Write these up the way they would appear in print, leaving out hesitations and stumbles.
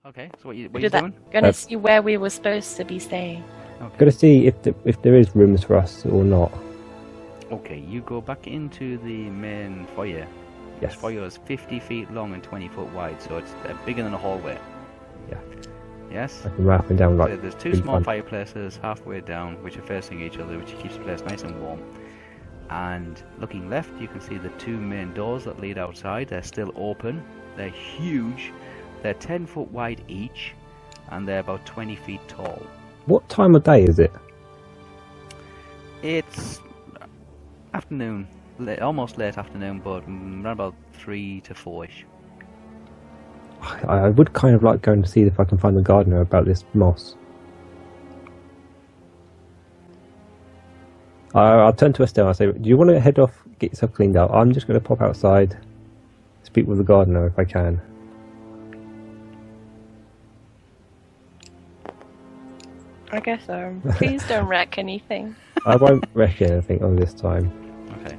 Okay, so what you doing? Gonna see where we were supposed to be staying. Okay. Gotta see if there is rooms for us or not. Okay, you go back into the main foyer. Yes. This foyer is 50 feet long and 20 foot wide, so it's bigger than a hallway. Yeah. Yes? I can wrap them down like. So there's two small fireplaces halfway down, which are facing each other, which keeps the place nice and warm. And looking left, you can see the two main doors that lead outside. They're still open. They're huge. They're 10 foot wide each, and they're about 20 feet tall. What time of day is it? It's afternoon, almost late afternoon, but around about 3 to 4ish. I would kind of like going to see if I can find the gardener about this moss. I'll turn to Estel and say, do you want to head off, get yourself cleaned up? I'm just going to pop outside, speak with the gardener if I can. I guess so. Please don't wreck anything. I won't wreck anything on this time. Okay.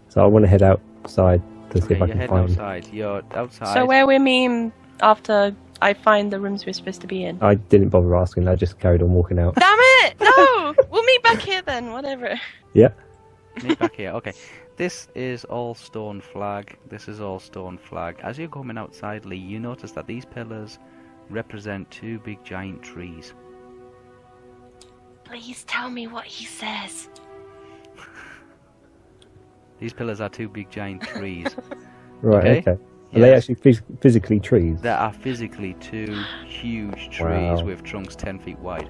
So I want to head outside to see if I can find... You're outside. So where we mean after I find the rooms we're supposed to be in? I didn't bother asking, I just carried on walking out. Damn it! No! We'll meet back here then, whatever. Yeah. Meet back here, okay. This is all stone flag. This is all stone flag. As you're coming outside, Lee, you notice that these pillars represent two big giant trees. Please tell me what he says. These pillars are two big giant trees. Right, okay. Are they actually physically trees? There are physically two huge trees with trunks 10 feet wide.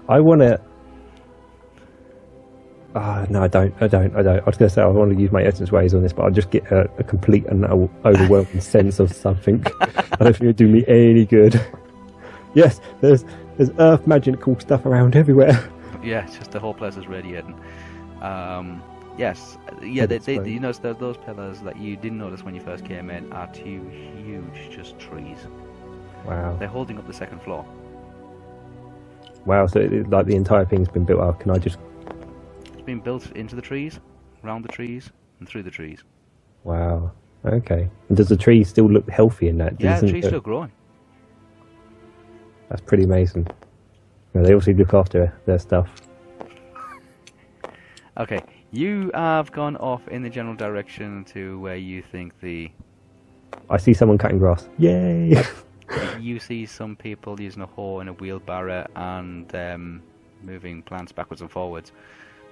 I want to... no, I don't. I was going to say I want to use my essence ways on this, but I'll just get a complete and overwhelming sense of something. I don't think it'll do me any good. Yes, there's earth magical stuff around everywhere. Yeah, it's just the whole place is radiating. Yes, yeah, you notice those pillars that you didn't notice when you first came in are two huge, just trees. Wow. They're holding up the second floor. Wow, so like the entire thing's been built up. Can I just... It's been built into the trees, around the trees, and through the trees. Wow. Okay. And does the tree still look healthy in that? Yeah, the tree's still growing. That's pretty amazing. Yeah, they also look after their stuff. Okay, you have gone off in the general direction to where you think the... I see someone cutting grass. Yay! You see some people using a hoe and a wheelbarrow and moving plants backwards and forwards.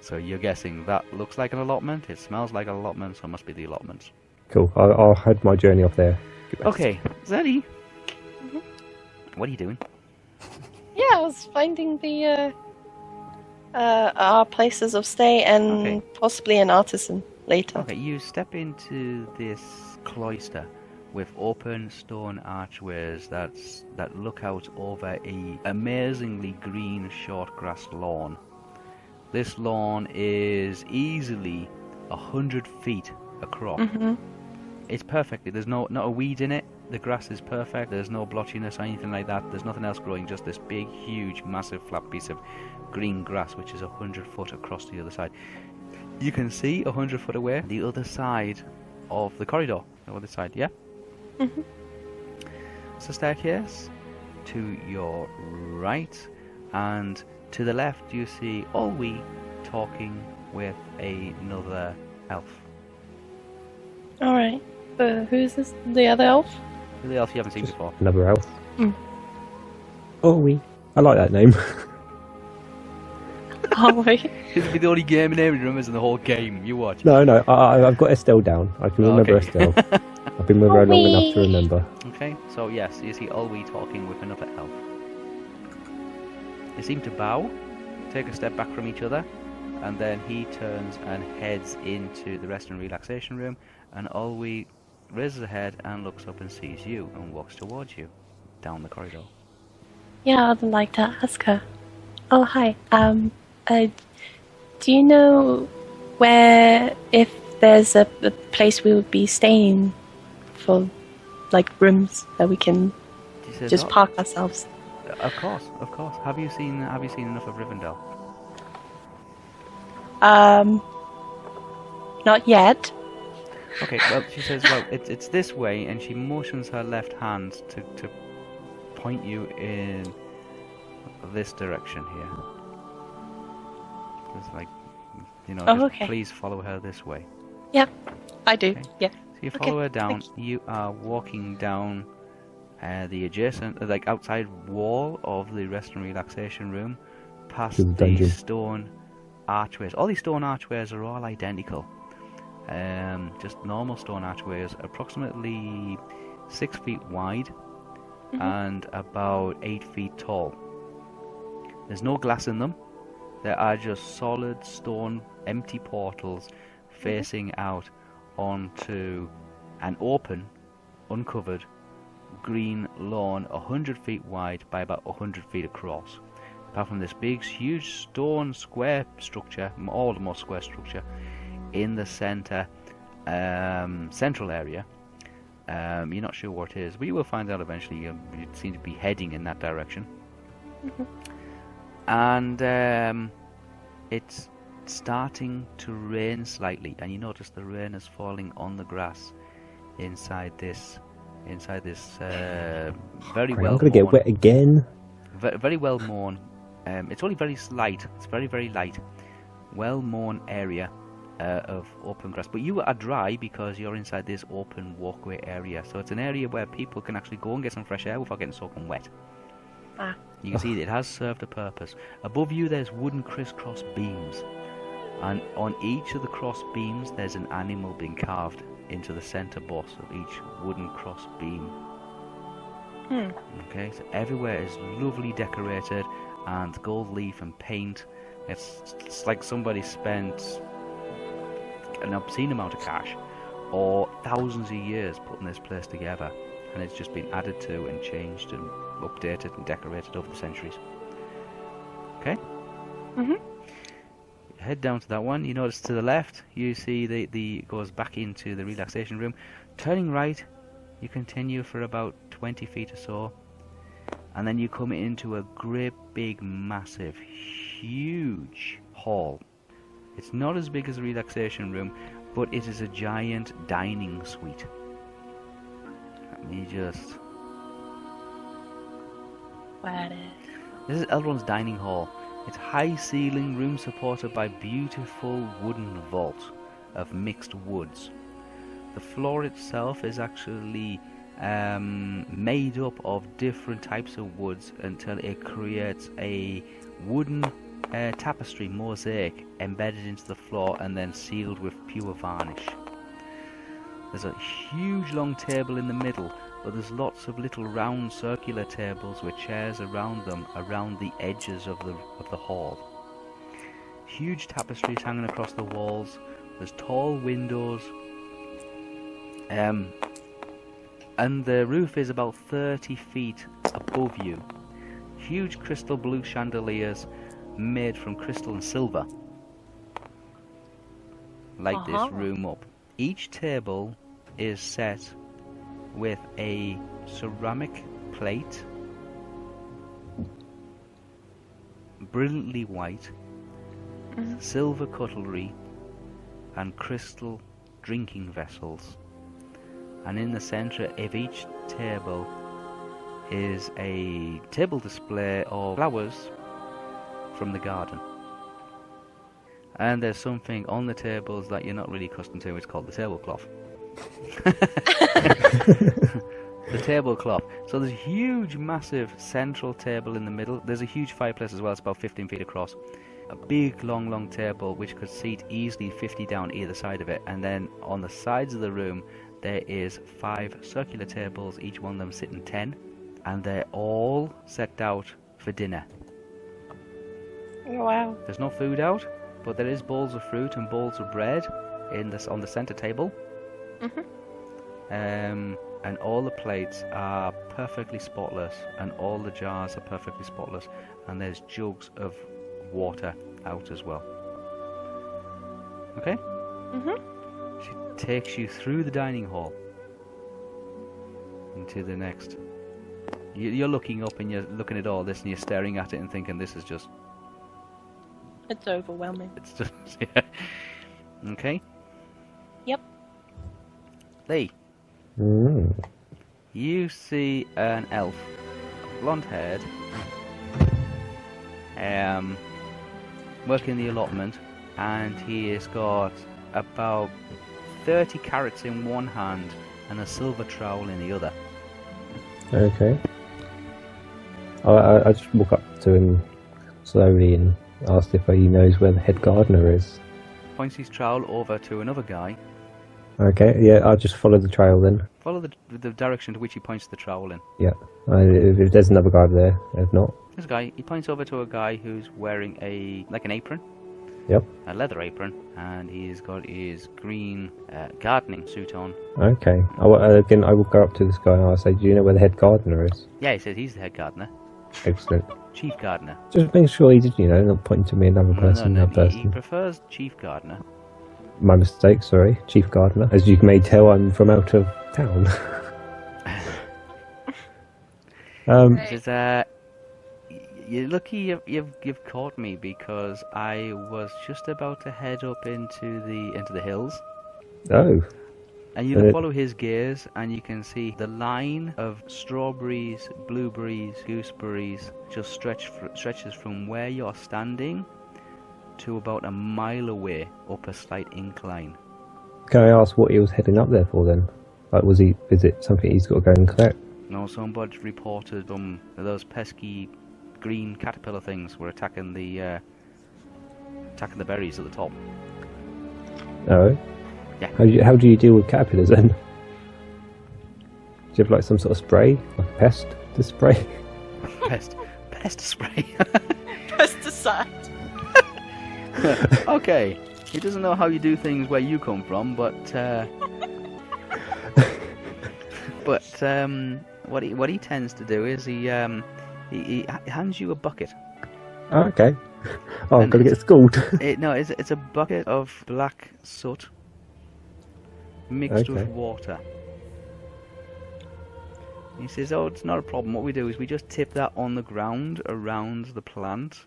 So you're guessing that looks like an allotment, it smells like an allotment, so it must be the allotments. Cool, I'll head my journey off there. Okay, Zellie, what are you doing? Yeah, I was finding the our places of stay and possibly an artisan later. Okay, you step into this cloister with open stone archways that look out over a amazingly green short grass lawn. This lawn is easily 100 feet across. Mm-hmm. It's perfect. There's not a weed in it. The grass is perfect. There's no blotchiness or anything like that. There's nothing else growing. Just this big, huge, massive, flat piece of green grass, which is 100 foot across the other side. You can see 100 foot away the other side of the corridor. The other side, yeah. Mm-hmm. It's a staircase to your right, and to the left you see Olwe talking with another elf. Alright. Who's this? The other elf? The elf you haven't seen before. Another elf. Olwe. I like that name. Olwe. It'll be the only game name he remembers in the whole game. You watch. No, I've got Estel down. I can remember Estel. I've been with her long enough to remember. Okay, so yes, you see Olwe talking with another elf. They seem to bow, take a step back from each other, and then he turns and heads into the rest and relaxation room, and Olwe raises her head and looks up and sees you and walks towards you down the corridor. Yeah, I'd like to ask her. Oh, hi. Do you know where, if there's a place we would be staying for, like, rooms that we can just park ourselves? Of course. Have you seen enough of Rivendell? Not yet. Okay, well, she says, well, it's this way, and she motions her left hand to point you in this direction here. It's like, Oh, just okay. please follow her this way. Yep, I do. Okay. Yeah. So you follow her down. Thank You are walking down the adjacent, like outside wall of the rest and relaxation room, past To the the dungeon. stone archways. All these stone archways are all identical. Just normal stone archways, approximately 6 feet wide and about 8 feet tall. There's no glass in them. There are just solid stone empty portals facing out onto an open, uncovered, green lawn 100 feet wide by about 100 feet across. Apart from this big, huge stone square structure, almost square structure, in the central area. You're not sure what it is, but you will find out eventually. You seem to be heading in that direction. And it's starting to rain slightly, and you notice the rain is falling on the grass inside this very I'm well gonna get mown, wet again. very well mown. It's only very slight. It's very light, well mown area of open grass. But you are dry because you're inside this open walkway area. So it's an area where people can actually go and get some fresh air without getting soaking wet. Ah. You can see that it has served a purpose. Above you there's wooden crisscross beams, and on each of the cross beams there's an animal being carved into the center boss of each wooden cross beam. Okay, so everywhere is lovely decorated, and gold leaf and paint. It's like somebody spent an obscene amount of cash or thousands of years putting this place together, and it's just been added to and changed and updated and decorated over the centuries. Okay? Head down to that one. You notice to the left, you see the goes back into the relaxation room. Turning right, you continue for about 20 feet or so, and then you come into a great big, massive, huge hall. It's not as big as a relaxation room, but it is a giant dining suite. Let me just... Where is? This is Elrond's dining hall. It's high ceiling room supported by beautiful wooden vault of mixed woods. The floor itself is actually made up of different types of woods until it creates a wooden tapestry mosaic embedded into the floor and then sealed with pure varnish. There's a huge long table in the middle, but there's lots of little round circular tables with chairs around them around the edges of the hall. Huge tapestries hanging across the walls. There's tall windows. And the roof is about 30 feet above you. Huge crystal blue chandeliers made from crystal and silver light this room up. Each table is set with a ceramic plate, brilliantly white, silver cutlery, and crystal drinking vessels. And in the center of each table is a table display of flowers from the garden. And there's something on the tables that you're not really accustomed to. It's called the tablecloth. The tablecloth. So there's a huge, massive central table in the middle. There's a huge fireplace as well. It's about 15 feet across. A big, long table which could seat easily 50 down either side of it. And then on the sides of the room, there is 5 circular tables, each one of them sitting 10. And they're all set out for dinner. Oh, wow. There's no food out, but there is bowls of fruit and bowls of bread on the center table. And all the plates are perfectly spotless, and all the jars are perfectly spotless, and there's jugs of water out as well. Okay? She takes you through the dining hall into the next. You're looking up and you're looking at all this and you're staring at it and thinking this is just... It's overwhelming. It's just... yeah. Okay? Yep. Lee, you see an elf, blonde-haired, working the allotment, and he has got about 30 carrots in one hand and a silver trowel in the other. Okay. I just walk up to him slowly and ask if he knows where the head gardener is. Points his trowel over to another guy. Okay, yeah, I'll just follow the trail then. Follow the direction to which he points the trowel in. Yeah, if there's another guy there, if not. This guy, he points over to a guy who's wearing an apron. Yep. A leather apron, and he's got his green gardening suit on. Okay. I will go up to this guy and I'll say, do you know where the head gardener is? Yeah, he says he's the head gardener. Excellent. Chief gardener. Just make sure he did, not pointing to me another person. No, another he person. prefers chief gardener. My mistake, sorry. Chief gardener. As you may tell, I'm from out of town. He says, you're lucky you've caught me, because I was just about to head up into the hills. Oh. And you can follow his gaze, and you can see the line of strawberries, blueberries, gooseberries just stretches from where you're standing to about a mile away up a slight incline. Can I ask what he was heading up there for then? Like, is it something he's got to go and collect? No, somebody reported those pesky green caterpillar things were attacking the berries at the top. Oh. Yeah. How do you deal with caterpillars then? Do you have like some sort of spray, like pest to spray? Pest spray. Pesticide. Okay, he doesn't know how you do things where you come from, but what he tends to do is he hands you a bucket. Oh, okay. Oh, I'm gonna get schooled. It's a bucket of black soot mixed with water. He says, "Oh, it's not a problem. What we do is we just tip that on the ground around the plant."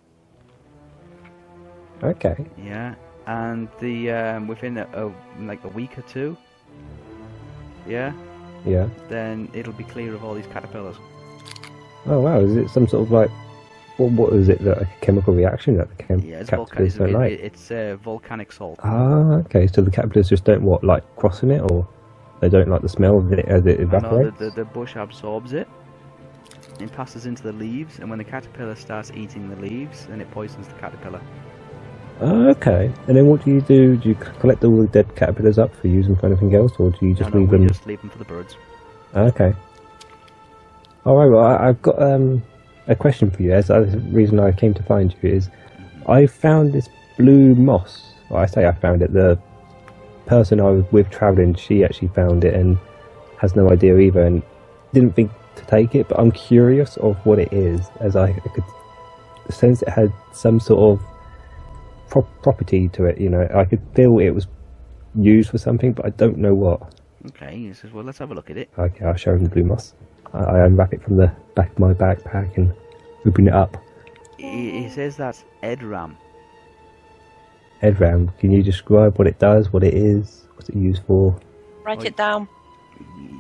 Okay. Yeah, and within a week or two. Yeah. Yeah. Then it'll be clear of all these caterpillars. Oh wow! Is it some sort of like what is it? That a chemical reaction that the caterpillars don't like? It's volcanic salt. Ah, okay. So the caterpillars just don't like crossing it, or they don't like the smell of it as it evaporates. No, the bush absorbs it. It passes into the leaves, and when the caterpillar starts eating the leaves, then it poisons the caterpillar. Oh, okay. And then what do? Do you collect all the dead caterpillars up for using for anything else, or do you just leave them? Just leave them for the birds. Okay. All right. Well, I've got a question for you. As the reason I came to find you is, I found this blue moss. Well, I say I found it. The person I was with travelling, she actually found it and has no idea either, and didn't think to take it. But I'm curious of what it is, as I could sense it had some sort of property to it. I could feel it was used for something, but I don't know what. Okay, he says, well, let's have a look at it. Okay, I'll show him the blue moss. I unwrap it from the back of my backpack and open it up. He says that's Edram. Edram, can you describe what it does, what it is, what's it used for? Write it down.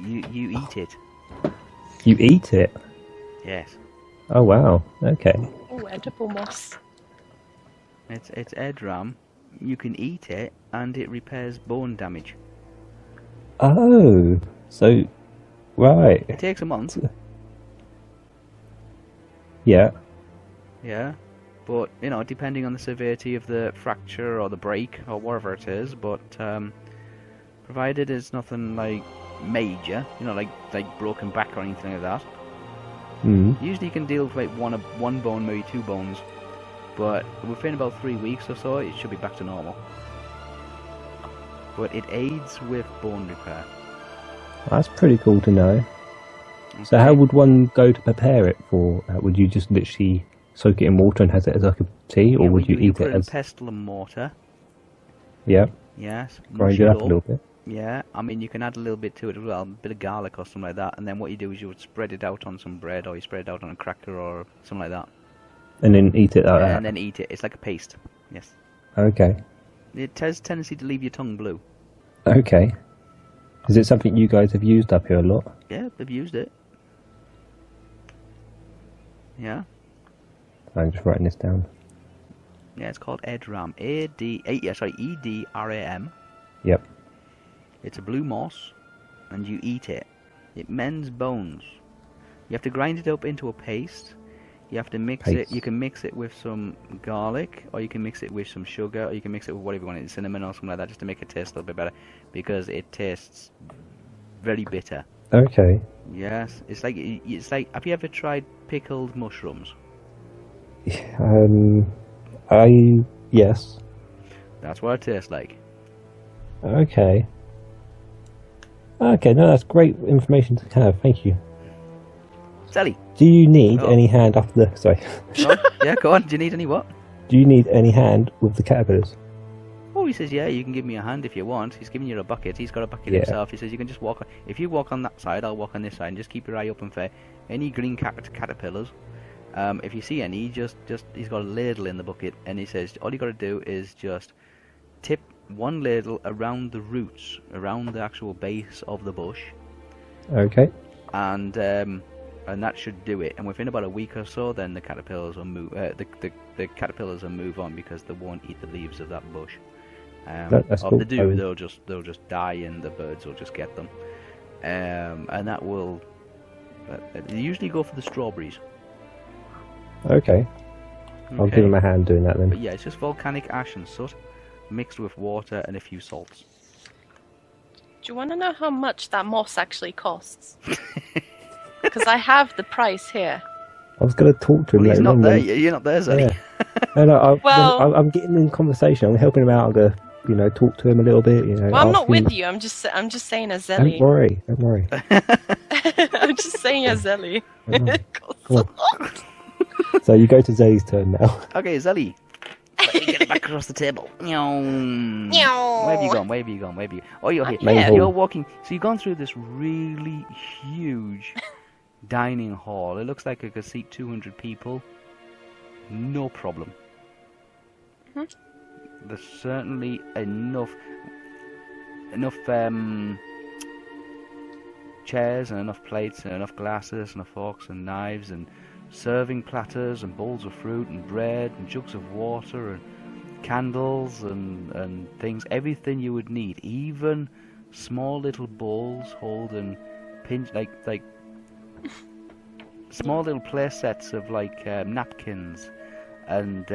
You eat it. You eat it? Yes. Oh wow, okay. Oh, edible moss. It's Edram. You can eat it, and it repairs bone damage. Oh, so right. It takes a month. Yeah. Yeah, but depending on the severity of the fracture or the break or whatever it is, but provided it's nothing like major, like broken back or anything like that. Usually you can deal with like one bone, maybe two bones, but within about 3 weeks or so, it should be back to normal. But it aids with bone repair. That's pretty cool to know. Okay. So how would one go to prepare it for? Would you just literally soak it in water and have it as like a tea, or would you eat put it in as pestle and mortar? Yeah. Yes. Grind it up a little bit. Yeah, I mean you can add a little bit to it as well, a bit of garlic or something like that, and then what you do is you would spread it out on some bread, or you spread it out on a cracker or something like that. And then eat it like that? And then eat it. It's like a paste. Yes. Okay. It has tendency to leave your tongue blue. Okay. Is it something you guys have used up here a lot? Yeah, they've used it. Yeah. I'm just writing this down. Yeah, it's called Edram. EDRAM. Yep. It's a blue moss, and you eat it. It mends bones. You have to grind it up into a paste. You have to mix it. You can mix it with some garlic, or you can mix it with some sugar, or you can mix it with whatever you want, cinnamon or something like that, just to make it taste a little bit better, because it tastes very bitter. Okay. Yes, it's like Have you ever tried pickled mushrooms? Yes. That's what it tastes like. Okay. Okay, no, that's great information to have. Thank you. Zellie. Do you need any hand off the... Sorry. Oh, yeah, go on. Do you need any what? Do you need any hand with the caterpillars? Oh, he says, yeah, you can give me a hand if you want. He's giving you a bucket. He's got a bucket himself. He says, you can just walk... If you walk on that side, I'll walk on this side. And just keep your eye open for any green caterpillars. If you see any, just he's got a ladle in the bucket. And he says, all you got to do is just tip one ladle around the roots, around the actual base of the bush. Okay. And that should do it. And within about a week or so, then the caterpillars will move. The caterpillars will move on because they won't eat the leaves of that bush. That's cool. If they do, they'll just die, and the birds will just get them. And that will. They usually go for the strawberries. Okay. I'll give him a hand doing that then. But yeah, it's just volcanic ash and soot mixed with water and a few salts. Do you want to know how much that moss actually costs? Because I have the price here. I was going to talk to him later on. You're not there, Zellie. Yeah. No, I'm getting in conversation. I'm helping him out. I'm going to, talk to him a little bit. Well, I'm not with you. I'm just saying a zellie. Don't worry. I'm just saying a zellie. So you go to Zellie's turn now. Okay, Zellie. Let me get back across the table. Where have you gone? Oh, you're here. You're walking. So you've gone through this really huge dining hall. It looks like it could seat 200 people. No problem. There's certainly enough chairs and enough plates and enough glasses and forks and knives and serving platters and bowls of fruit and bread and jugs of water and candles and things, everything you would need, even small little bowls holding like small little play sets of napkins and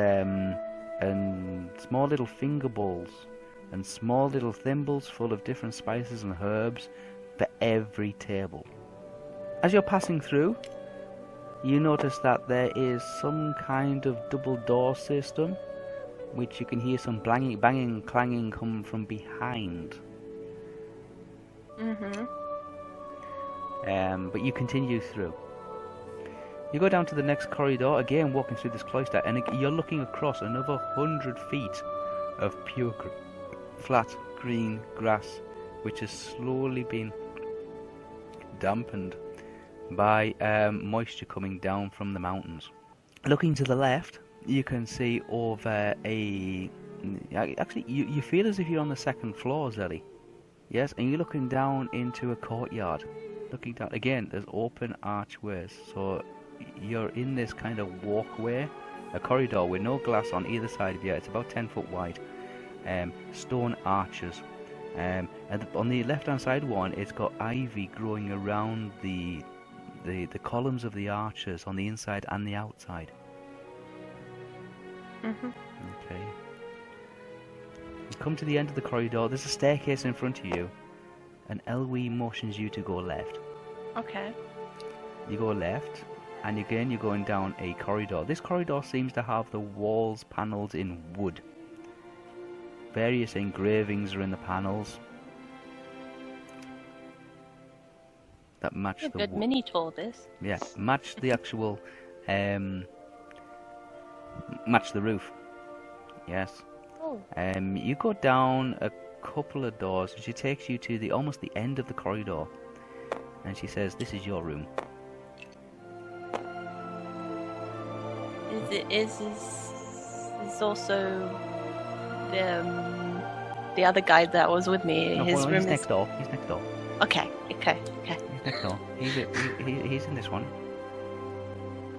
small little finger bowls and small little thimbles full of different spices and herbs for every table. As you're passing through, you notice that there is some kind of double door system, which you can hear some banging, clanging come from behind. But you continue through. You go down to the next corridor, again walking through this cloister, and you're looking across another 100 feet of pure flat green grass, which has slowly been dampened by moisture coming down from the mountains. Looking to the left, you can see over actually you feel as if you're on the second floor, Zellie. Yes, and you're looking down into a courtyard. Looking down again, there's open archways, so you're in this kind of walkway, a corridor with no glass on either side of you. It's about 10 foot wide. Stone arches. And on the left hand side one, it's got ivy growing around the columns of the arches on the inside and the outside. Okay. You come to the end of the corridor. There's a staircase in front of you, and Elwee motions you to go left. Okay. You go left, and again you're going down a corridor. This corridor seems to have the walls panelled in wood. Various engravings are in the panels that match the good mini tour this. Yeah, match the actual match the roof. Yes. Oh. You go down a couple of doors and she takes you to almost the end of the corridor, and she says, "This is your room." Is also the other guy that was with me. No, his room he's is next door. He's next door. Okay. He's next door. He's in this one.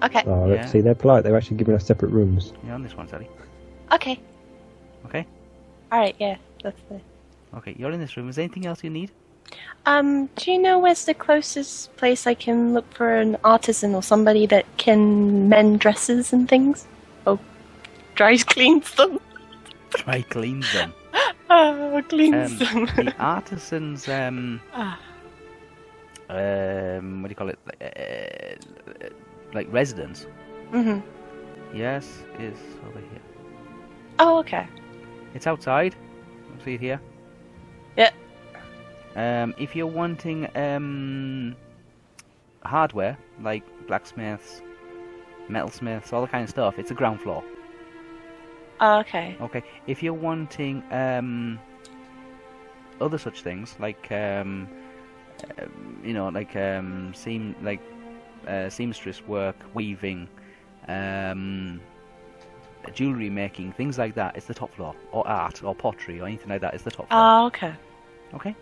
Okay. Oh, Yeah. see, they're polite. They're actually giving us separate rooms. You're on this one, Sally. Okay. Okay? Alright, yeah. That's the... Okay, you're in this room. Is there anything else you need? Do you know where's the closest place I can look for an artisan or somebody that can mend dresses and things? Oh, dry cleans them. Try cleans them. Oh, cleans them. The artisans, what do you call it? Like residence. Mhm. Yes, is over here. Oh, okay. It's outside. See it here. Yeah. If you're wanting hardware like blacksmiths, metalsmiths, all that kind of stuff, it's the ground floor. Oh, okay. Okay. If you're wanting other such things like seamstress work, weaving, jewelry making, things like that, it's the top floor. Or art, or pottery, or anything like that, it's the top floor. Oh, okay. Okay.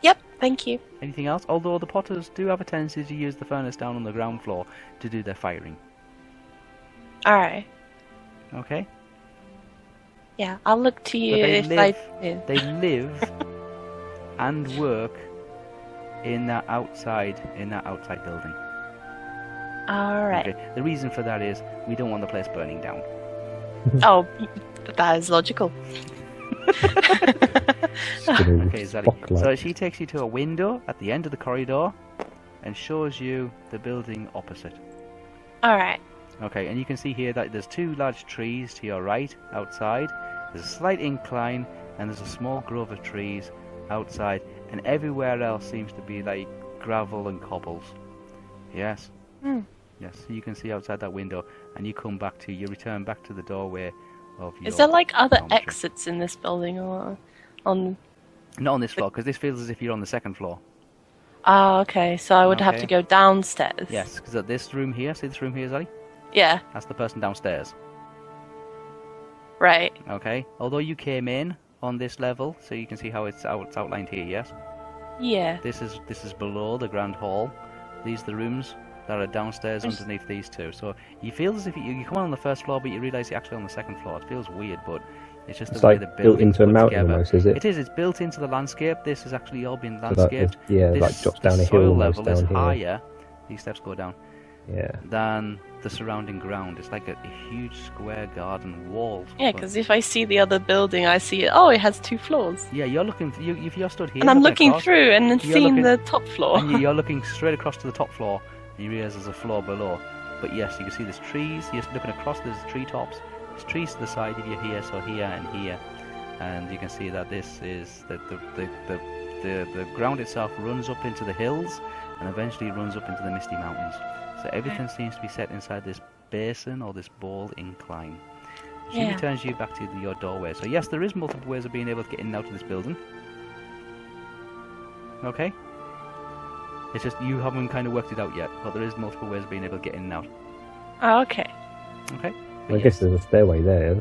Yep, thank you. Anything else? Although the potters do have a tendency to use the furnace down on the ground floor to do their firing. Alright. Okay. Yeah, I'll look to you if I do. They live and work in that outside building. Alright. Okay. The reason for that is we don't want the place burning down. Oh, that is logical. Okay, Zellie. So she takes you to a window at the end of the corridor and shows you the building opposite. Alright. Okay, and you can see here that there's two large trees to your right outside. There's a slight incline and there's a small grove of trees outside, and everywhere else seems to be like gravel and cobbles. Yes. Yes, so you can see outside that window, and you return back to the doorway of your... Is there like other dormitory. exits in this building or on... Not on this floor, because this feels as if you're on the second floor. Oh, okay, so I would have Okay. to go downstairs. Yes, because at this room here, see this room here, Zellie? Yeah, That's the person downstairs. right. Okay, although you came in on this level, so you can see how it's outlined here, yes? Yeah. This is below the grand hall. These are the rooms that are downstairs underneath these two. So you feel as if you come on the first floor, but you realise you're actually on the second floor. It feels weird, but it's just It's the way like the built building's into a put mountain together. almost, is it? It is. It's built into the landscape. This has actually all been So that landscaped. is- yeah, This, like drops down the a hill soil almost level is down here. higher. These steps go down Yeah. than the surrounding ground. It's like a huge square garden wall. Yeah, because if I see the other building, I see it. Oh, it has 2 floors. Yeah, you're looking. If you're stood here, And I'm looking across, through and then you're seeing looking- the top floor. and you're looking straight across to the top floor, and you realise there's a floor below. But yes, you can see there's trees. You're looking across. There's treetops. There's trees to the side if you're here. So here and here, and you can see that this is the ground itself runs up into the hills, and eventually runs up into the misty mountains. So everything seems to be set inside this basin or this bowl incline. She Yeah. returns you back to your doorway. So yes, there is multiple ways of being able to get in and out of this building. Okay. It's just you haven't kind of worked it out yet, but there is multiple ways of being able to get in and out. Oh, okay. Okay. I guess there's a stairway there.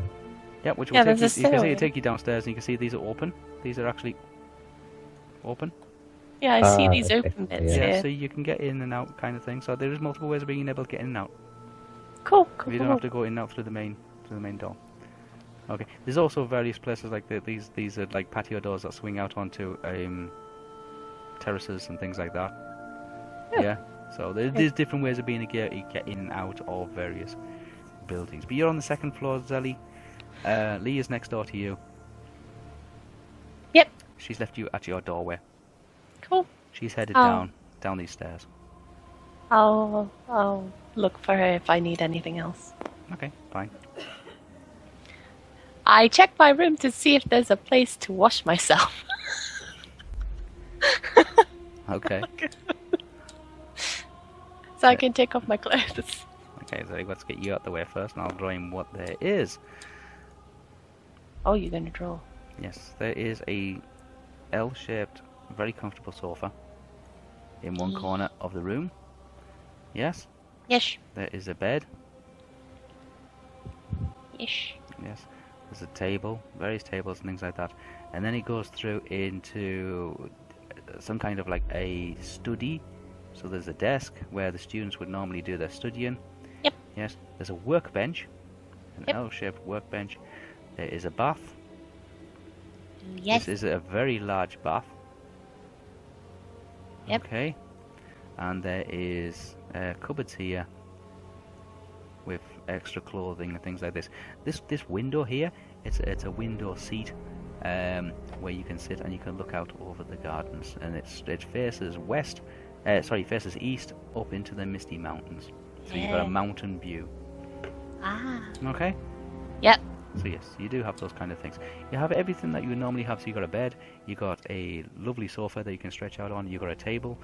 Yeah, which will Yeah, take there's a you can see stairway. it take you downstairs, and you can see these are open. These are actually open. Yeah, I see Ah, these okay. open bits Yeah. Yeah, here. so you can get in and out kind of thing. So there is multiple ways of being able to get in and out. Cool, cool, You don't cool. have to go in and out through the main door. Okay. There's also various places like these are like patio doors that swing out onto terraces and things like that. Yeah. So there's different ways of being able to get in and out of various buildings. But you're on the second floor, Zellie. Lee is next door to you. Yep. She's left you at your doorway. Cool. She's headed Oh. down these stairs. I'll look for her if I need anything else. Okay, fine. I check my room to see if there's a place to wash myself. Okay. So I can take off my clothes. Okay, so let's get you out the way first, and I'll draw in what there is. Oh, you're gonna draw. Yes, there is a L-shaped, very comfortable sofa in one corner of the room. Yes, Yes. there is a bed. Yes. Yes, there's a table, various tables and things like that. And then it goes through into some kind of like a study. So there's a desk where the students would normally do their studying. Yep. Yes. There's a workbench, an Yep. L-shaped workbench. There is a bath. Yes. This is a very large bath. Yep. Okay. And there is cupboards here with extra clothing and things like this. This window here, it's a window seat where you can sit and you can look out over the gardens, and it faces west. Faces east up into the Misty Mountains. So you've got a mountain view. Ah. Okay. Yep. So yes, you do have those kind of things. You have everything that you would normally have. So you've got a bed, you've got a lovely sofa that you can stretch out on, you've got a table,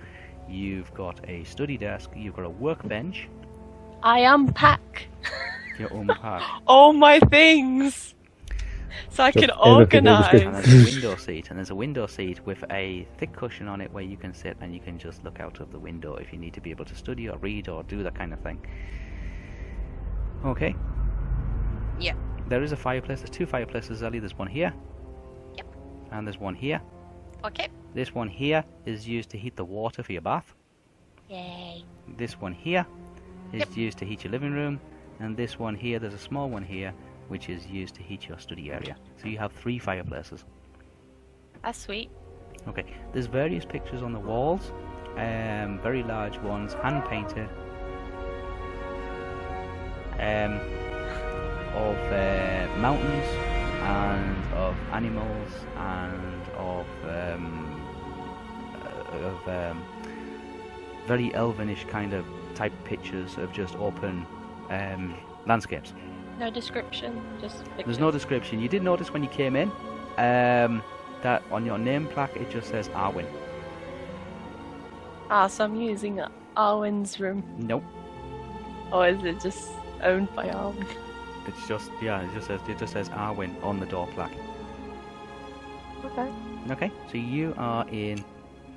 you've got a study desk, you've got a workbench. I unpack Your own pack. all my things so I Just can everything in the organise. And there's a window seat, and there's a window seat with a thick cushion on it where you can sit and you can just look out of the window if you need to be able to study or read or do that kind of thing. Okay. Yep. There is a fireplace. There's two fireplaces, Zellie. There's one here. Yep. And there's one here. Okay. This one here is used to heat the water for your bath. Yay. This one here is Yep. used to heat your living room. And this one here, there's a small one here, which is used to heat your study area. So you have 3 fireplaces. That's sweet. Okay, there's various pictures on the walls, very large ones, hand painted, of mountains and of animals and of very elvenish kind of type pictures of just open landscapes. No description, just pictures. There's no description. You did notice when you came in that on your name plaque it just says Arwen. Ah, so I'm using Arwen's room. Nope. Or is it just owned by Arwen? It's just it just says Arwen on the door plaque. Okay. Okay, so you are in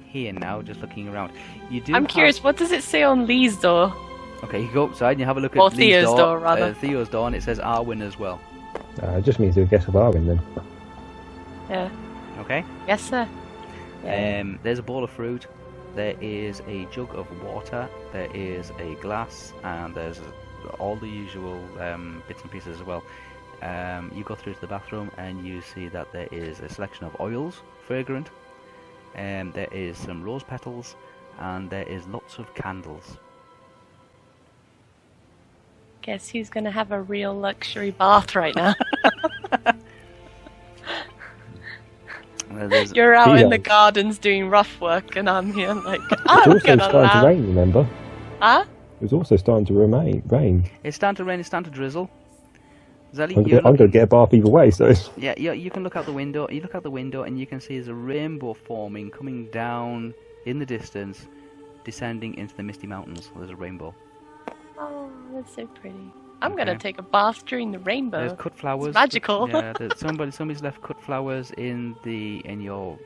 here now, just looking around. You do. I'm curious, what does it say on Lee's door? Okay, you go outside and you have a look Or at Lee's Theo's door, rather. Theo's door, and it says Arwen as well. It just means you'll guess of Arwen then. Yeah. Okay. Yes, sir. Yeah. There's a bowl of fruit. There is a jug of water. There is a glass, and there's all the usual bits and pieces as well. You go through to the bathroom and you see that there is a selection of oils, fragrant. There is some rose petals, and there is lots of candles. Guess who's gonna have a real luxury bath right now? You're out in the gardens doing rough work, and I'm here like, It's I'm also gonna starting laugh. to rain, remember? Huh? It was also starting to rain. It's starting to rain, it's starting to drizzle. Zellie, I'm going to get a bath either way, so... Yeah, you can look out the window. You look out the window and you can see there's a rainbow forming, coming down in the distance, descending into the Misty Mountains. There's a rainbow. Oh, that's so pretty. I'm Okay. gonna take a bath during the rainbow. There's cut flowers. It's magical. Yeah, somebody's left cut flowers in your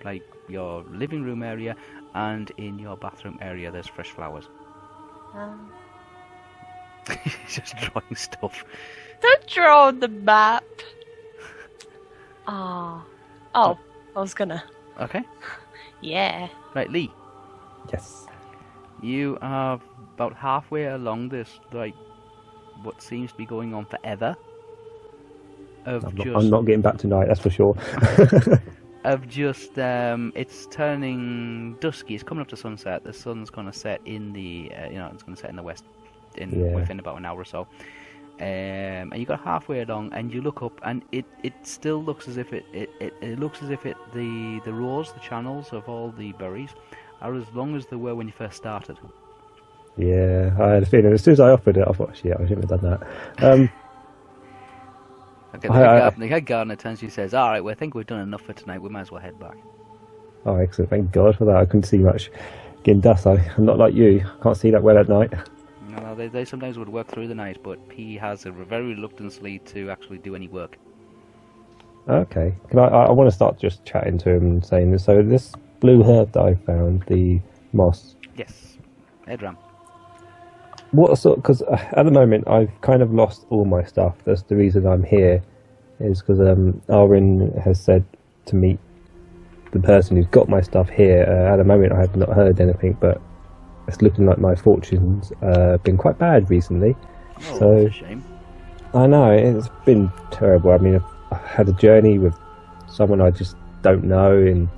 your living room area, and in your bathroom area. There's fresh flowers. He's just drawing stuff. Don't draw on the map. Oh, I was gonna. Okay. Yeah. Right, Lee. Yes. You are about halfway along this, like, what seems to be going on forever. I'm not getting back tonight, that's for sure. It's turning dusky. It's coming up to sunset. The sun's going to set in the, it's going to set in the west within about an hour or so. And you got halfway along, and you look up, and it still looks as if the rows, the channels of all the berries are as long as they were when you first started. Yeah, I had a feeling. As soon as I offered it, I thought, shit, I shouldn't have done that. Okay, the head gardener turns to you and says, "All right, well, I think we've done enough for tonight. We might as well head back." Oh, excellent. Thank God for that. I couldn't see much getting dust. I'm not like you. Can't see that well at night. No, they sometimes would work through the night, but he has a very reluctantly to actually do any work. Okay. I want to start just chatting to him and saying, so this blue herb that I found, the moss. Yes, Edram. What sort? Because at the moment I've kind of lost all my stuff. That's the reason I'm here, is because Arwen has said to meet the person who's got my stuff here. At the moment, I have not heard anything, but it's looking like my fortune's been quite bad recently. Oh, So that's a shame. I know it's been terrible. I mean, I've had a journey with someone I just don't know, and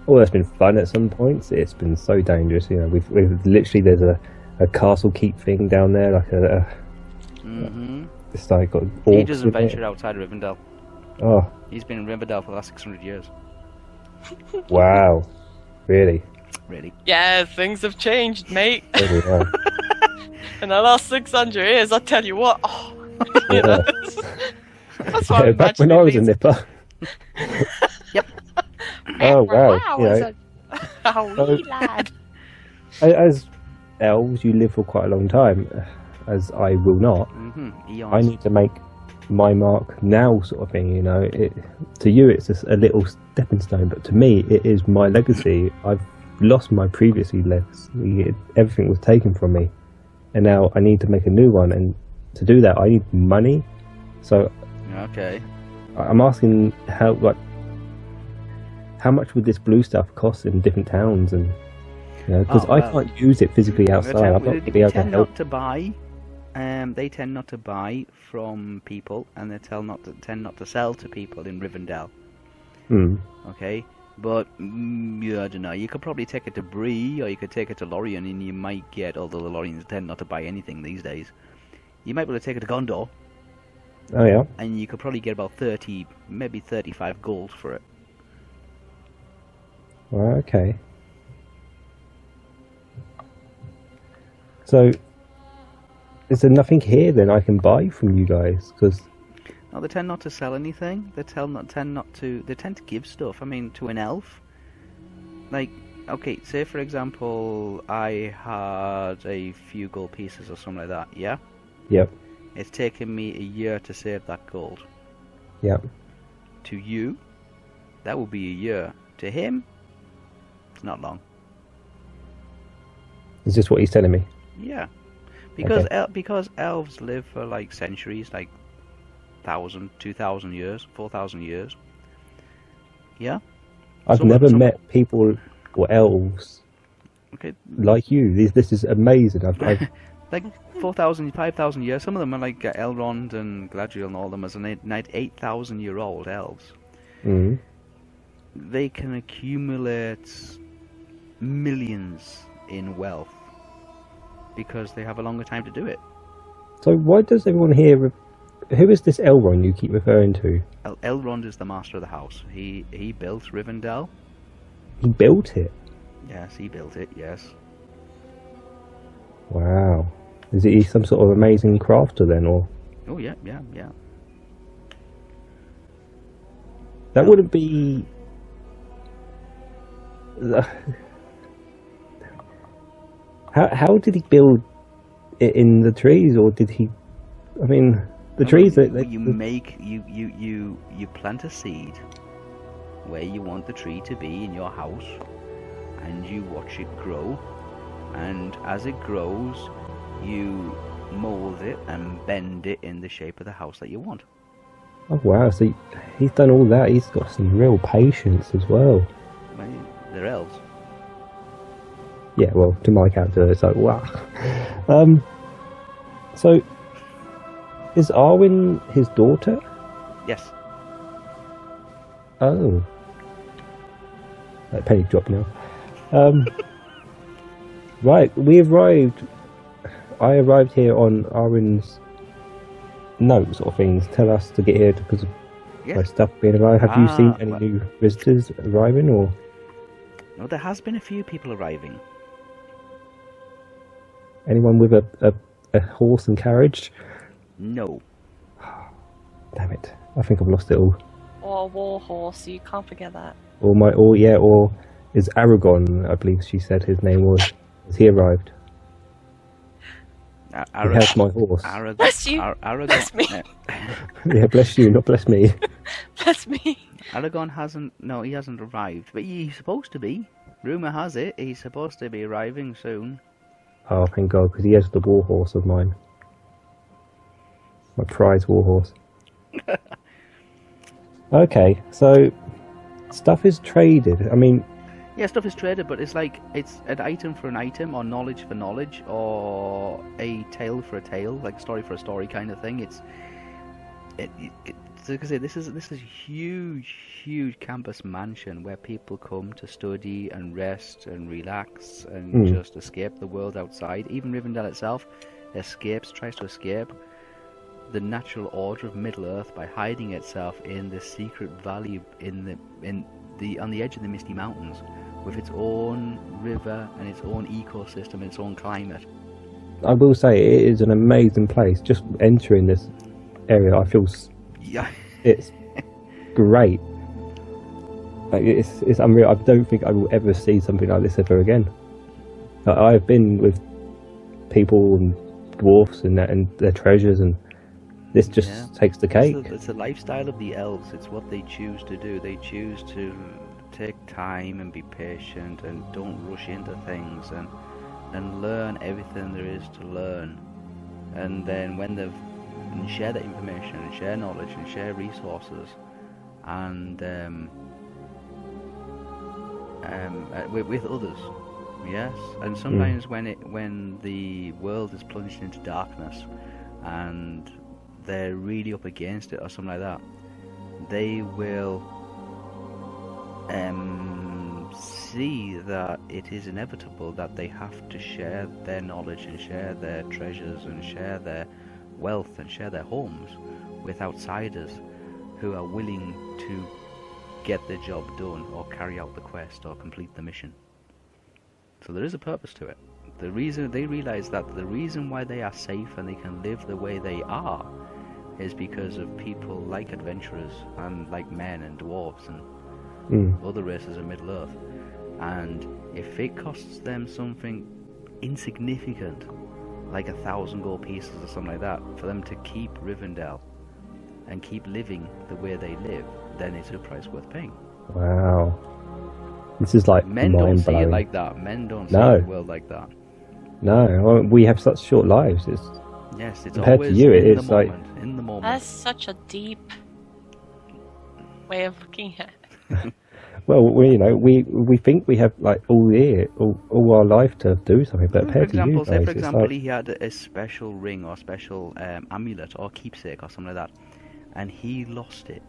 that's been fun at some points. It's been so dangerous. You know, we've literally there's a castle keep thing down there, like it's like got. He doesn't venture outside of Rivendell. Oh, He's been in Rivendell for the last 600 years. wow, really? Really? Yeah, things have changed, mate. Really, yeah. In the last 600 years, I tell you what. Oh, you Yeah. know, that's what I'm Back when I was a nipper. Yep. Oh wow! You was know, a wee lad. as elves, you live for quite a long time. As I will not. Eons. I need to make my mark now, sort of thing. You know, to you it's just a little stepping stone, but to me it is my legacy. I've lost my previous legacy. Everything was taken from me, and now I need to make a new one. And to do that, I need money. So Okay. I'm asking how much would this blue stuff cost in different towns, and because I can't use it physically outside. I'm not going to be able to tend help. not to buy. They tend not to buy from people, and they tend not to sell to people in Rivendell. Okay, but I don't know. You could probably take it to Bree, or you could take it to Lorien, and you might get. Although the Loriens tend not to buy anything these days, you might be able to take it to Gondor. Oh yeah. And you could probably get about 30, maybe 35 gold for it. Well, okay. So, is there nothing here then I can buy from you guys? Because No, they tend not to sell anything. They tend to give stuff. I mean, to an elf. Like, okay, say for example, I had a few gold pieces or something like that. Yeah. Yep. It's taken me a year to save that gold. Yep. To you, that will be a year. To him, it's not long. Is this what he's telling me? Yeah, because Okay. because elves live for like centuries, like 1,000, 2,000 years, 4,000 years. Yeah. I've never met people or elves Okay. like you. This is amazing. I've Like 4,000, 5,000 years. Some of them are like Elrond and Galadriel and all of them as an 8,000-year-old elves. Mhm. They can accumulate millions in wealth because they have a longer time to do it. So why does everyone here? Who is this Elrond you keep referring to? Elrond is the master of the house. He built Rivendell. He built it. Yes, he built it. Yes. Wow. Is he some sort of amazing crafter then, or Oh yeah. that wouldn't be? How did he build it in the trees, or did he? I mean, the trees that you plant a seed where you want the tree to be in your house, and you watch it grow, and as it grows, you mold it and bend it in the shape of the house that you want. Oh wow! So he's done all that. He's got some real patience as well. Well, they're elves. Yeah, well, to my character, it's like wow. So is Arwen his daughter? Yes. Oh, that penny drop now. Right, we arrived. I arrived here on Arwen's note, sort of things. Tell us to get here because of my Yes. stuff being arrived. Have you seen any well- new visitors arriving, or No, there has been a few people arriving. anyone with a horse and carriage? No. Damn it! I think I've lost it all. Or war horse, you can't forget that. Or is Aragon? I believe she said his name was. Has he arrived? He has my horse. Bless you. Aragon. Bless me. Yeah, bless you, not bless me. Bless me. Aragon hasn't. No, he hasn't arrived, but he's supposed to be. Rumor has it he's supposed to be arriving soon. Oh, thank God, because he has the war horse of mine. My prize war horse. Okay, so Stuff is traded. I mean, Yeah, stuff is traded, but it's like it's an item for an item, or knowledge for knowledge, or a tale for a tale, like a story for a story kind of thing. Like I say, this is a huge campus mansion where people come to study and rest and relax and just escape the world outside. Even Rivendell itself tries to escape the natural order of Middle Earth by hiding itself in this secret valley on the edge of the Misty Mountains, with its own river and its own ecosystem and its own climate. I will say it is an amazing place. Just entering this area, I feel it's great. Like it's unreal. I don't think I will ever see something like this ever again. Like, I've been with people and dwarfs and their treasures, and this just takes the cake. It's the lifestyle of the elves. It's what they choose to do. They choose to take time and be patient and don't rush into things and learn everything there is to learn. And then when they've share that information and share knowledge and share resources and with others, yes. And sometimes when the world is plunged into darkness and they're really up against it or something like that, they will see that it is inevitable that they have to share their knowledge and share their treasures and share their wealth and share their homes with outsiders who are willing to get the job done or carry out the quest or complete the mission. So there is a purpose to it. The reason they realize that the reason why they are safe and they can live the way they are is because of people like adventurers and like men and dwarves and other races of Middle Earth. And if it costs them something insignificant, like 1,000 gold pieces or something like that, for them to keep Rivendell and keep living the way they live, then it's a price worth paying. Wow. This is like men don't see it like that. Men don't see the world like that. No, we have such short lives. It's compared always to you, in it's the like moment, in the moment. That's such a deep way of looking at it. Well, we think we have like all our life to do something, but compared to you guys, say for example, like... he had a special ring or special amulet or keepsake or something like that, and he lost it.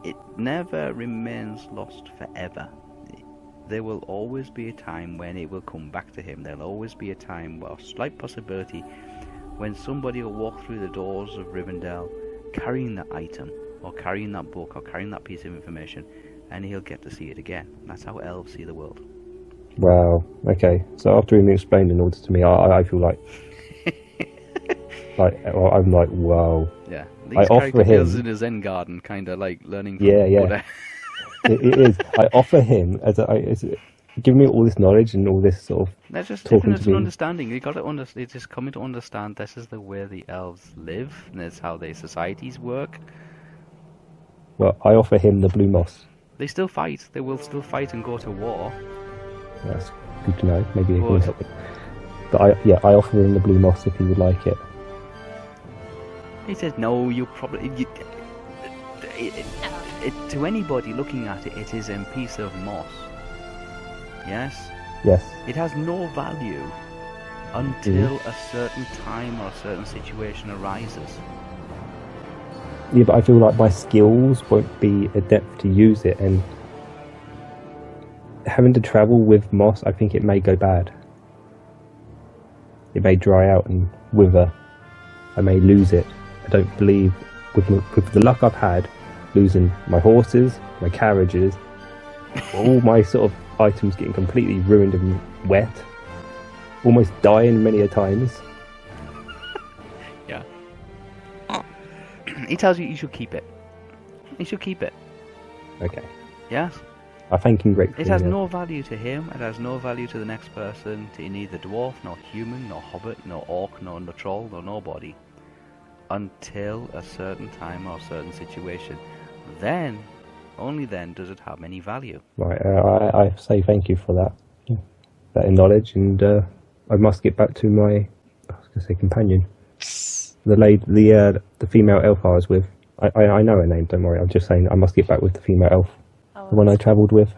It never remains lost forever. There will always be a time when it will come back to him. There'll always be a time, well, slight possibility, when somebody will walk through the doors of Rivendell carrying that item, or carrying that book, or carrying that piece of information, and he'll get to see it again. That's how elves see the world. Wow. Okay. So after him explaining all this to me, I feel like, I'm like, wow. Yeah. I offer him in a Zen garden, kind of like learning from Buddha. It is. I offer him give me all this knowledge and all this sort of. That's just talking different to me. understanding. You got to understand. It's just coming to understand this is the way the elves live, and it's how their societies work. Well, I offer him the blue moss. They still fight. They will still fight and go to war. That's good to know. Maybe he can help me. But I offer him the blue moss if he would like it. He says, no, you probably... to anybody looking at it, it is a piece of moss. Yes? Yes. It has no value until a certain time or a certain situation arises. Yeah, but I feel like my skills won't be adept to use it, and having to travel with moss, I think it may go bad. It may dry out and wither. I may lose it. I don't believe, with the luck I've had, losing my horses, my carriages, all my sort of items getting completely ruined and wet, almost dying many a times. Yeah. He tells you should keep it. You should keep it. Okay. Yes? I thank him gratefully. It has no value to him, it has no value to the next person, to neither dwarf, nor human, nor hobbit, nor orc, nor troll, nor nobody. Until a certain time or a certain situation. Then, only then does it have any value. Right, I say thank you for that knowledge, and I must get back to my, companion. The female elf I was with. I know her name. Don't worry. I'm just saying I must get back with the female elf, Oh, the one I travelled with.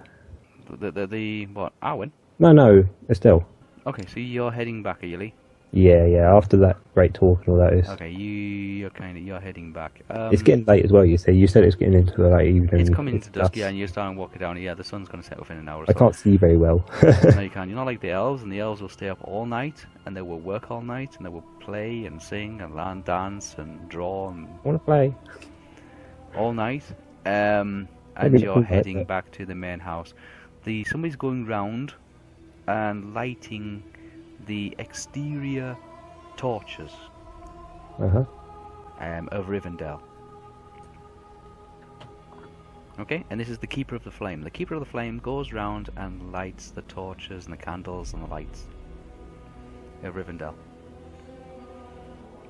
The what? Arwen? No, Estelle. Okay, so you're heading back, are you, Lee? Yeah. After that great talk and all that is. Okay, you're heading back. It's getting late as well. You said it's getting into the late evening. It's coming into dusk, dusk. yeah, and you're starting walking down. Yeah, the sun's going to set within an hour or I so. can't see very well. No, you can't. You're not like the elves, and the elves will stay up all night, and they will work all night, and they will play and sing and learn dance and draw and I want to play. all night. And Maybe you're not all heading night, back to the main house. Somebody's going round and lighting the exterior torches of Rivendell. Okay, and this is the Keeper of the Flame. The Keeper of the Flame goes round and lights the torches and the candles and the lights of Rivendell.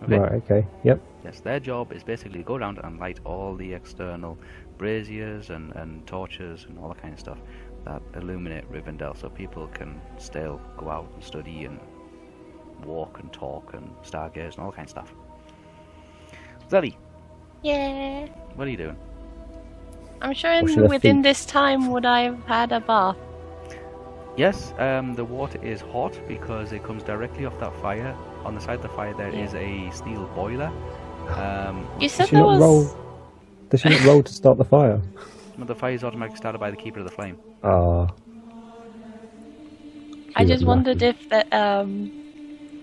Okay? Right. Okay. Yep. Yes, their job is basically to go around and light all the external braziers and torches and all that kind of stuff that illuminate Rivendell, so people can still go out and study and walk and talk and stargaze and all that kind of stuff. Zellie, Yeah. what are you doing? I'm sure Washing her within feet. this time would I have had a bath. Yes, the water is hot because it comes directly off that fire. On the side of the fire there is a steel boiler. You Does said she there not was. roll? Does she not roll to start the fire? The fire is automatically started by the Keeper of the Flame. Ah. I just was wondered lucky. if that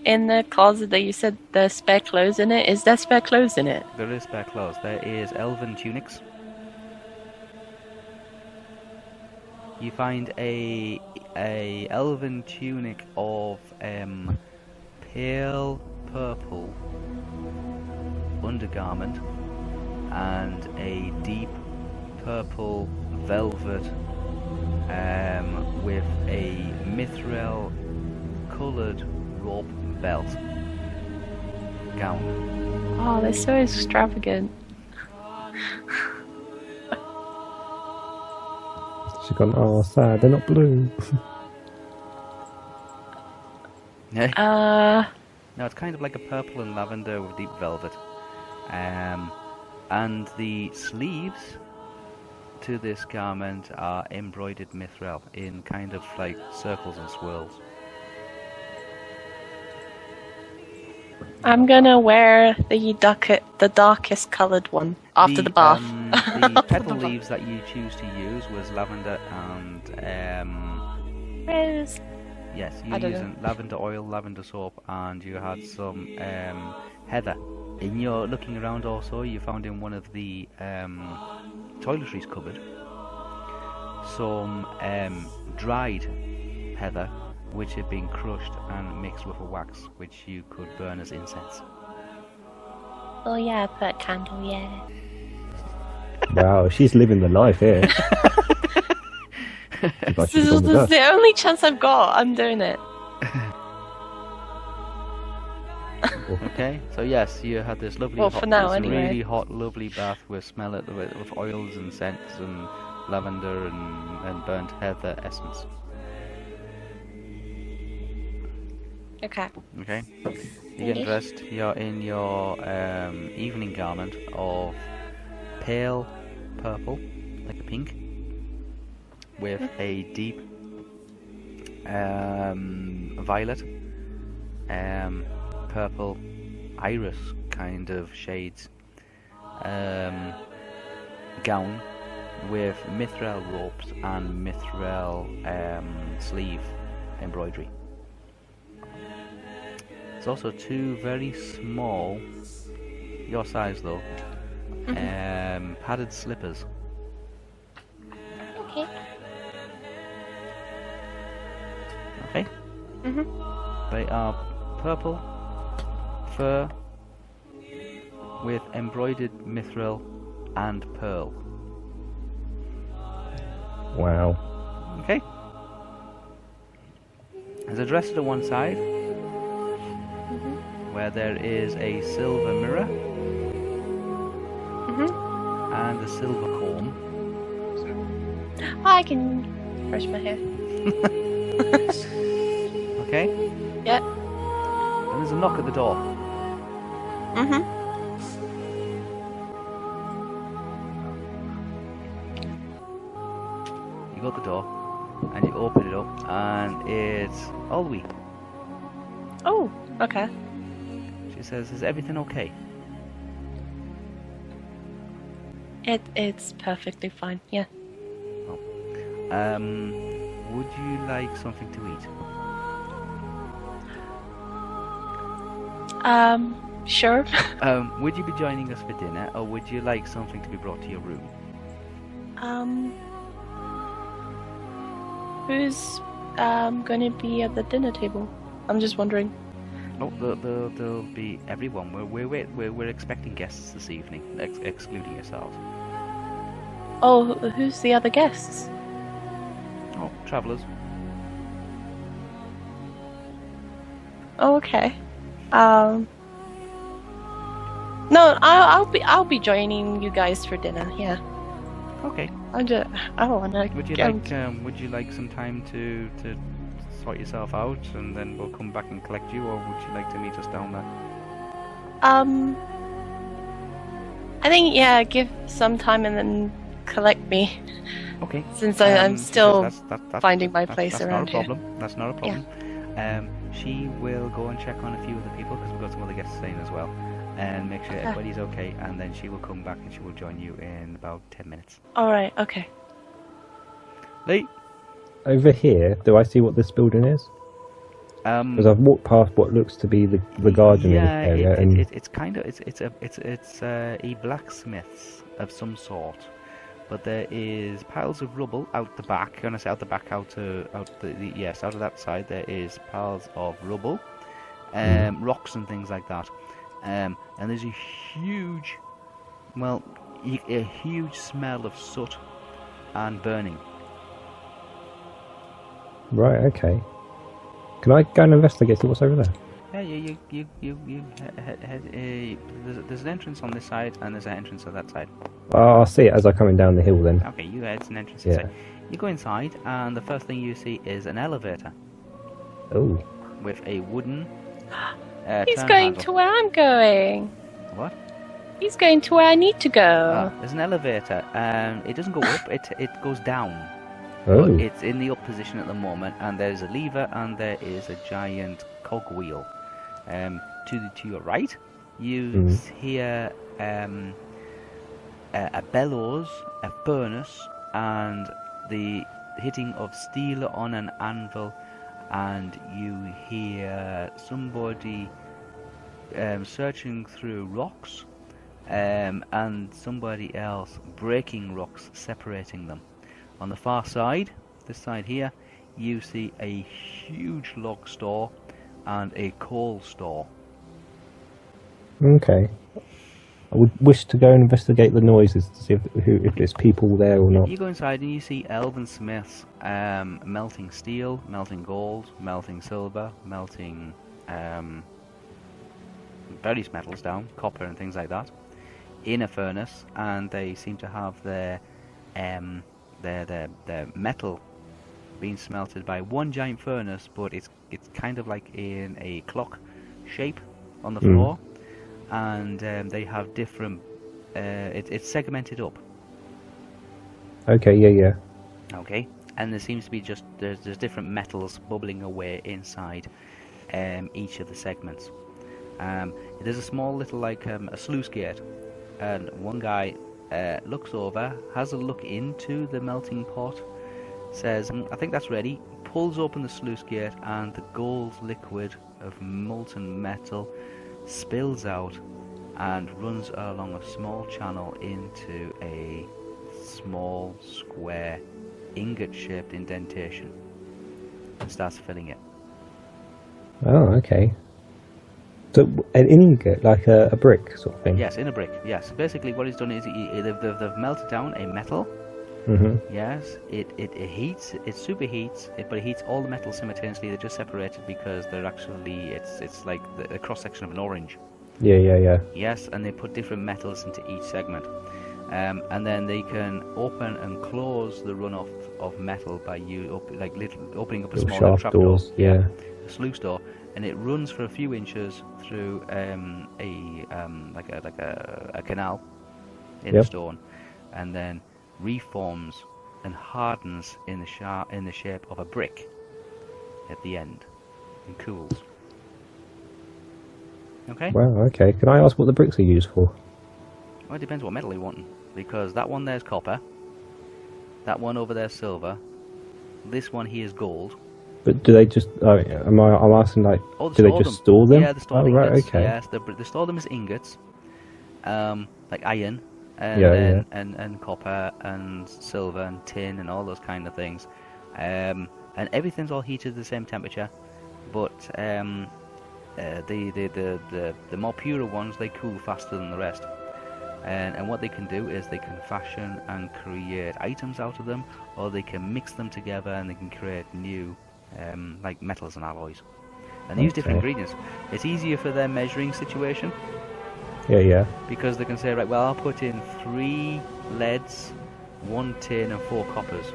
in the closet that you said there's spare clothes in it. Is there spare clothes in it? There is spare clothes. There is elven tunics. You find a elven tunic of pale purple undergarment and a deep purple velvet with a mithril coloured rope belt gown. Oh, they're so extravagant. She's gone. Oh, sad. They're not blue. No, it's kind of like a purple and lavender with deep velvet. And the sleeves to this garment are embroidered mithril in kind of like circles and swirls. I'm gonna wear the darkest coloured one after the bath. The petal leaves that you choose to use was lavender and Rose. yes, I you're don't using lavender oil, lavender soap, and you had some heather. In your looking around also, you found in one of the toiletries cupboard some dried heather which had been crushed and mixed with a wax which you could burn as incense. Oh yeah, put a candle, yeah. Wow, she's living the life here. Like This she's is gone with us. the only chance I've got. I'm doing it. Okay, so yes, you had this lovely, Well, hot, for now, this anyway. really hot, lovely bath with with oils and scents and lavender and burnt heather essence. Okay. Okay, you get dressed. You're in your evening garment of pale purple, like a pink, with a deep violet, purple, iris kind of shades gown with mithril ropes and mithril sleeve embroidery. There's also two very small, your size though, padded slippers. Okay. Okay? They are purple fur with embroidered mithril and pearl. Wow. Okay? There's a dresser to one side where there is a silver mirror and a silver comb. I can brush my hair. Okay? Yeah. And there's a knock at the door. You go to the door, and you open it up, and it's Olwe. Oh, okay. She says, "Is everything okay?" It's perfectly fine. Yeah. Would you like something to eat? Sure. Would you be joining us for dinner, or would you like something to be brought to your room? Who's gonna be at the dinner table? I'm just wondering. Oh, there'll be everyone. We're expecting guests this evening, excluding yourselves. Oh, who's the other guests? Oh, travellers. Oh, okay. No, I'll be joining you guys for dinner. Yeah. Okay. I wanna. Would you like some time to sort yourself out, and then we'll come back and collect you, or would you like to meet us down there? I think give some time and then collect me. Okay. Since I'm still that's finding my place around here. That's not a problem. She will go and check on a few other people, because we've got some other guests staying as well, and make sure everybody's okay, and then she will come back and she will join you in about 10 minutes. Alright, okay. Lee? Over here, do I see what this building is? Because I've walked past what looks to be the gardening area, it's a blacksmith's of some sort, but there is piles of rubble out the back. When I say out the back, out of that side, there is piles of rubble, rocks and things like that, and there's a huge smell of soot and burning. Right, okay. Can I go and investigate, see what's over there? Yeah, there's an entrance on this side, and there's an entrance on that side. I'll see it as I'm coming down the hill then. Okay, you go, it's an entrance Yeah. inside. You go inside, and the first thing you see is an elevator. Oh. With a wooden He's turn going handle. to where I'm going. What? He's going to where I need to go. There's an elevator. It doesn't go up, it goes down. Oh. But it's in the up position at the moment, and there's a lever, and there is a giant cogwheel. To your right, you hear a bellows, a furnace, and the hitting of steel on an anvil, and you hear somebody searching through rocks, and somebody else breaking rocks, separating them. On the far side, this side here, you see a huge log store and a coal store. Okay. I would wish to go and investigate the noises to see if there's people there or not. You go inside and you see elven smiths melting steel, melting gold, melting silver, melting various metals down, copper and things like that, in a furnace, and they seem to have their metal being smelted by one giant furnace, but it's kind of like in a clock shape on the floor, and they have different. It's segmented up. Okay, yeah. Okay, and there seems to be there's different metals bubbling away inside each of the segments. There's a small little a sluice gate, and one guy looks over, has a look into the melting pot, says, "I think that's ready," pulls open the sluice gate, and the gold liquid of molten metal spills out and runs along a small channel into a small square ingot-shaped indentation and starts filling it. Oh, okay. So an ingot, like a brick sort of thing? Yes, in a brick, yes. Basically what he's done is they've melted down a metal. Yes, it heats, it superheats, but it heats all the metals simultaneously. They're just separated because they're actually, it's like the cross-section of an orange. Yeah. Yes, and they put different metals into each segment. And then they can open and close the runoff of metal by opening up a Little small shaft trapdoor. doors, yeah. A sluice door, and it runs for a few inches through a canal in the stone, and then reforms and hardens in the shape of a brick at the end and cools. Okay? Well, okay. Can I ask what the bricks are used for? Well, it depends what metal you want, because that one there's copper, that one over there's silver, this one here is gold. But do they just? I'm asking, like, Oh, do they just store them? Yeah, they store right, ingots. okay. Yes, they store them as ingots, like iron, and copper and silver and tin and all those kind of things, and everything's all heated at the same temperature, but the more pure ones, they cool faster than the rest. And what they can do is they can fashion and create items out of them, or they can mix them together and they can create new like metals and alloys. And they use different ingredients. It's easier for their measuring situation. Yeah. Because they can say, right, well, I'll put in 3 leads, 1 tin and 4 coppers.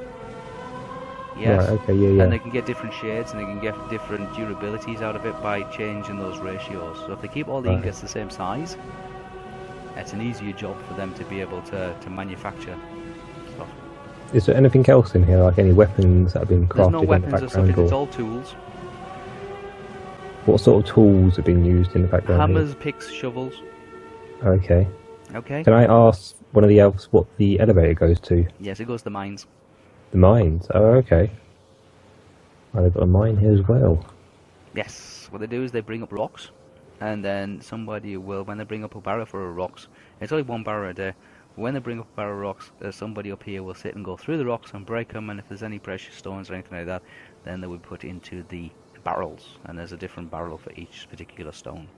Yes. Right, okay, yeah. And they can get different shades and they can get different durabilities out of it by changing those ratios. So if they keep all the ingots the same size, it's an easier job for them to be able to manufacture stuff. Is there anything else in here, like any weapons that have been crafted? There's no in weapons the or stuff, background, it's all tools. What sort of tools have been used in the background? Hammers, picks, shovels. Okay. Okay. Can I ask one of the elves what the elevator goes to? Yes, it goes to the mines. The mines? Oh, okay. Well, they've got a mine here as well. Yes. What they do is they bring up rocks, and then somebody will, when they bring up a barrel full of rocks, it's only 1 barrel a day. When they bring up a barrel of rocks, somebody up here will sit and go through the rocks and break them, and if there's any precious stones or anything like that, then they would put into the barrels, and there's a different barrel for each particular stone.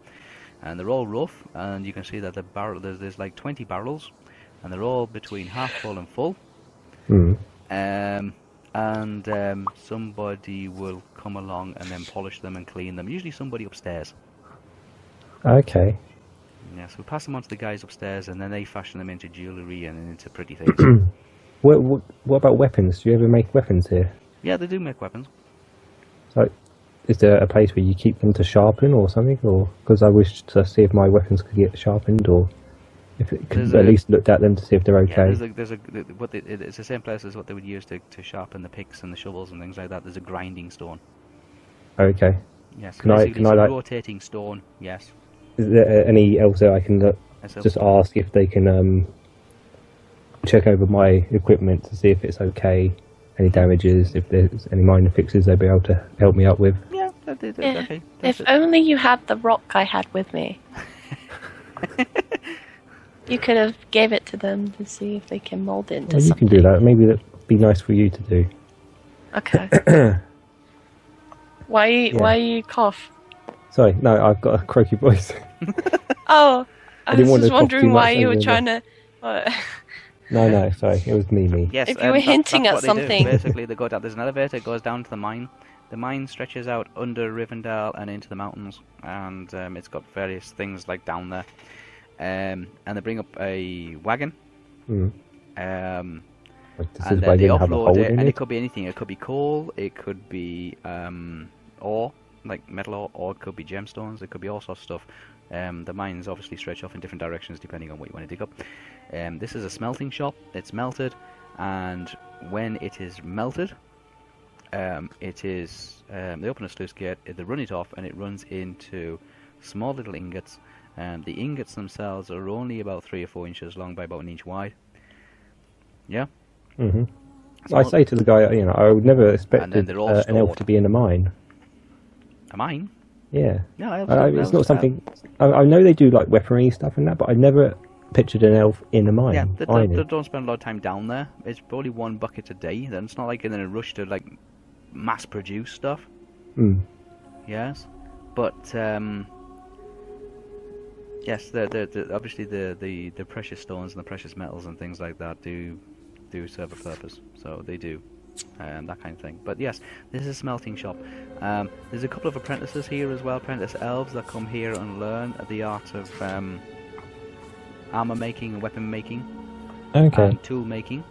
And they're all rough, and you can see that the barrel, there's like 20 barrels, and they're all between half full and full. And somebody will come along and then polish them and clean them, usually somebody upstairs. Okay. Yeah, so we pass them on to the guys upstairs, and then they fashion them into jewellery and into pretty things. What about weapons? Do you ever make weapons here? Yeah, they do make weapons. So, is there a place where you keep them to sharpen or something? Or because I wish to see if my weapons could get sharpened, or if it could at least looked at them to see if they're okay. Yeah, it's the same place as what they would use to sharpen the picks and the shovels and things like that. There's a grinding stone. Okay. Yes. Can I like rotating stone? Yes. Is there any else that I can just ask if they can check over my equipment to see if it's okay, any damages, if there's any minor fixes they'll be able to help me out with? Yeah, okay. If only you had the rock I had with me. You could have gave it to them to see if they can mold it into something. You can do that. Maybe that'd be nice for you to do. Okay. Why you cough? Sorry, no, I've got a croaky voice. Oh, I was just to wondering why you were trying to... No, sorry, it was me. Yes, if you were hinting at something. Basically, they go down. There's an elevator that goes down to the mine. The mine stretches out under Rivendell and into the mountains, and it's got various things like down there. And they bring up a wagon. And then they offload it, and it could be anything. It could be coal, it could be ore, like metal ore, or it could be gemstones, it could be all sorts of stuff. The mines obviously stretch off in different directions depending on what you want to dig up. This is a smelting shop. It's melted, and when it is melted, they open a sluice gate, they run it off, and it runs into small little ingots. The ingots themselves are only about 3 or 4 inches long by about 1 inch wide. Yeah. So I say to the guy, I would never expect an elf to be in a mine. A mine? Yeah. No, it's not something. I know they do like weaponry stuff and that, but I never pictured an elf in a mine. Yeah, they don't spend a lot of time down there. It's probably 1 bucket a day. Then it's not like in a rush to like mass produce stuff. Yes, but yes, obviously the precious stones and the precious metals and things like that do serve a purpose. So they do. That kind of thing. But yes, this is a smelting shop. There's a couple of apprentices here as well, apprentice elves that come here and learn the art of armor making and weapon making, and tool making.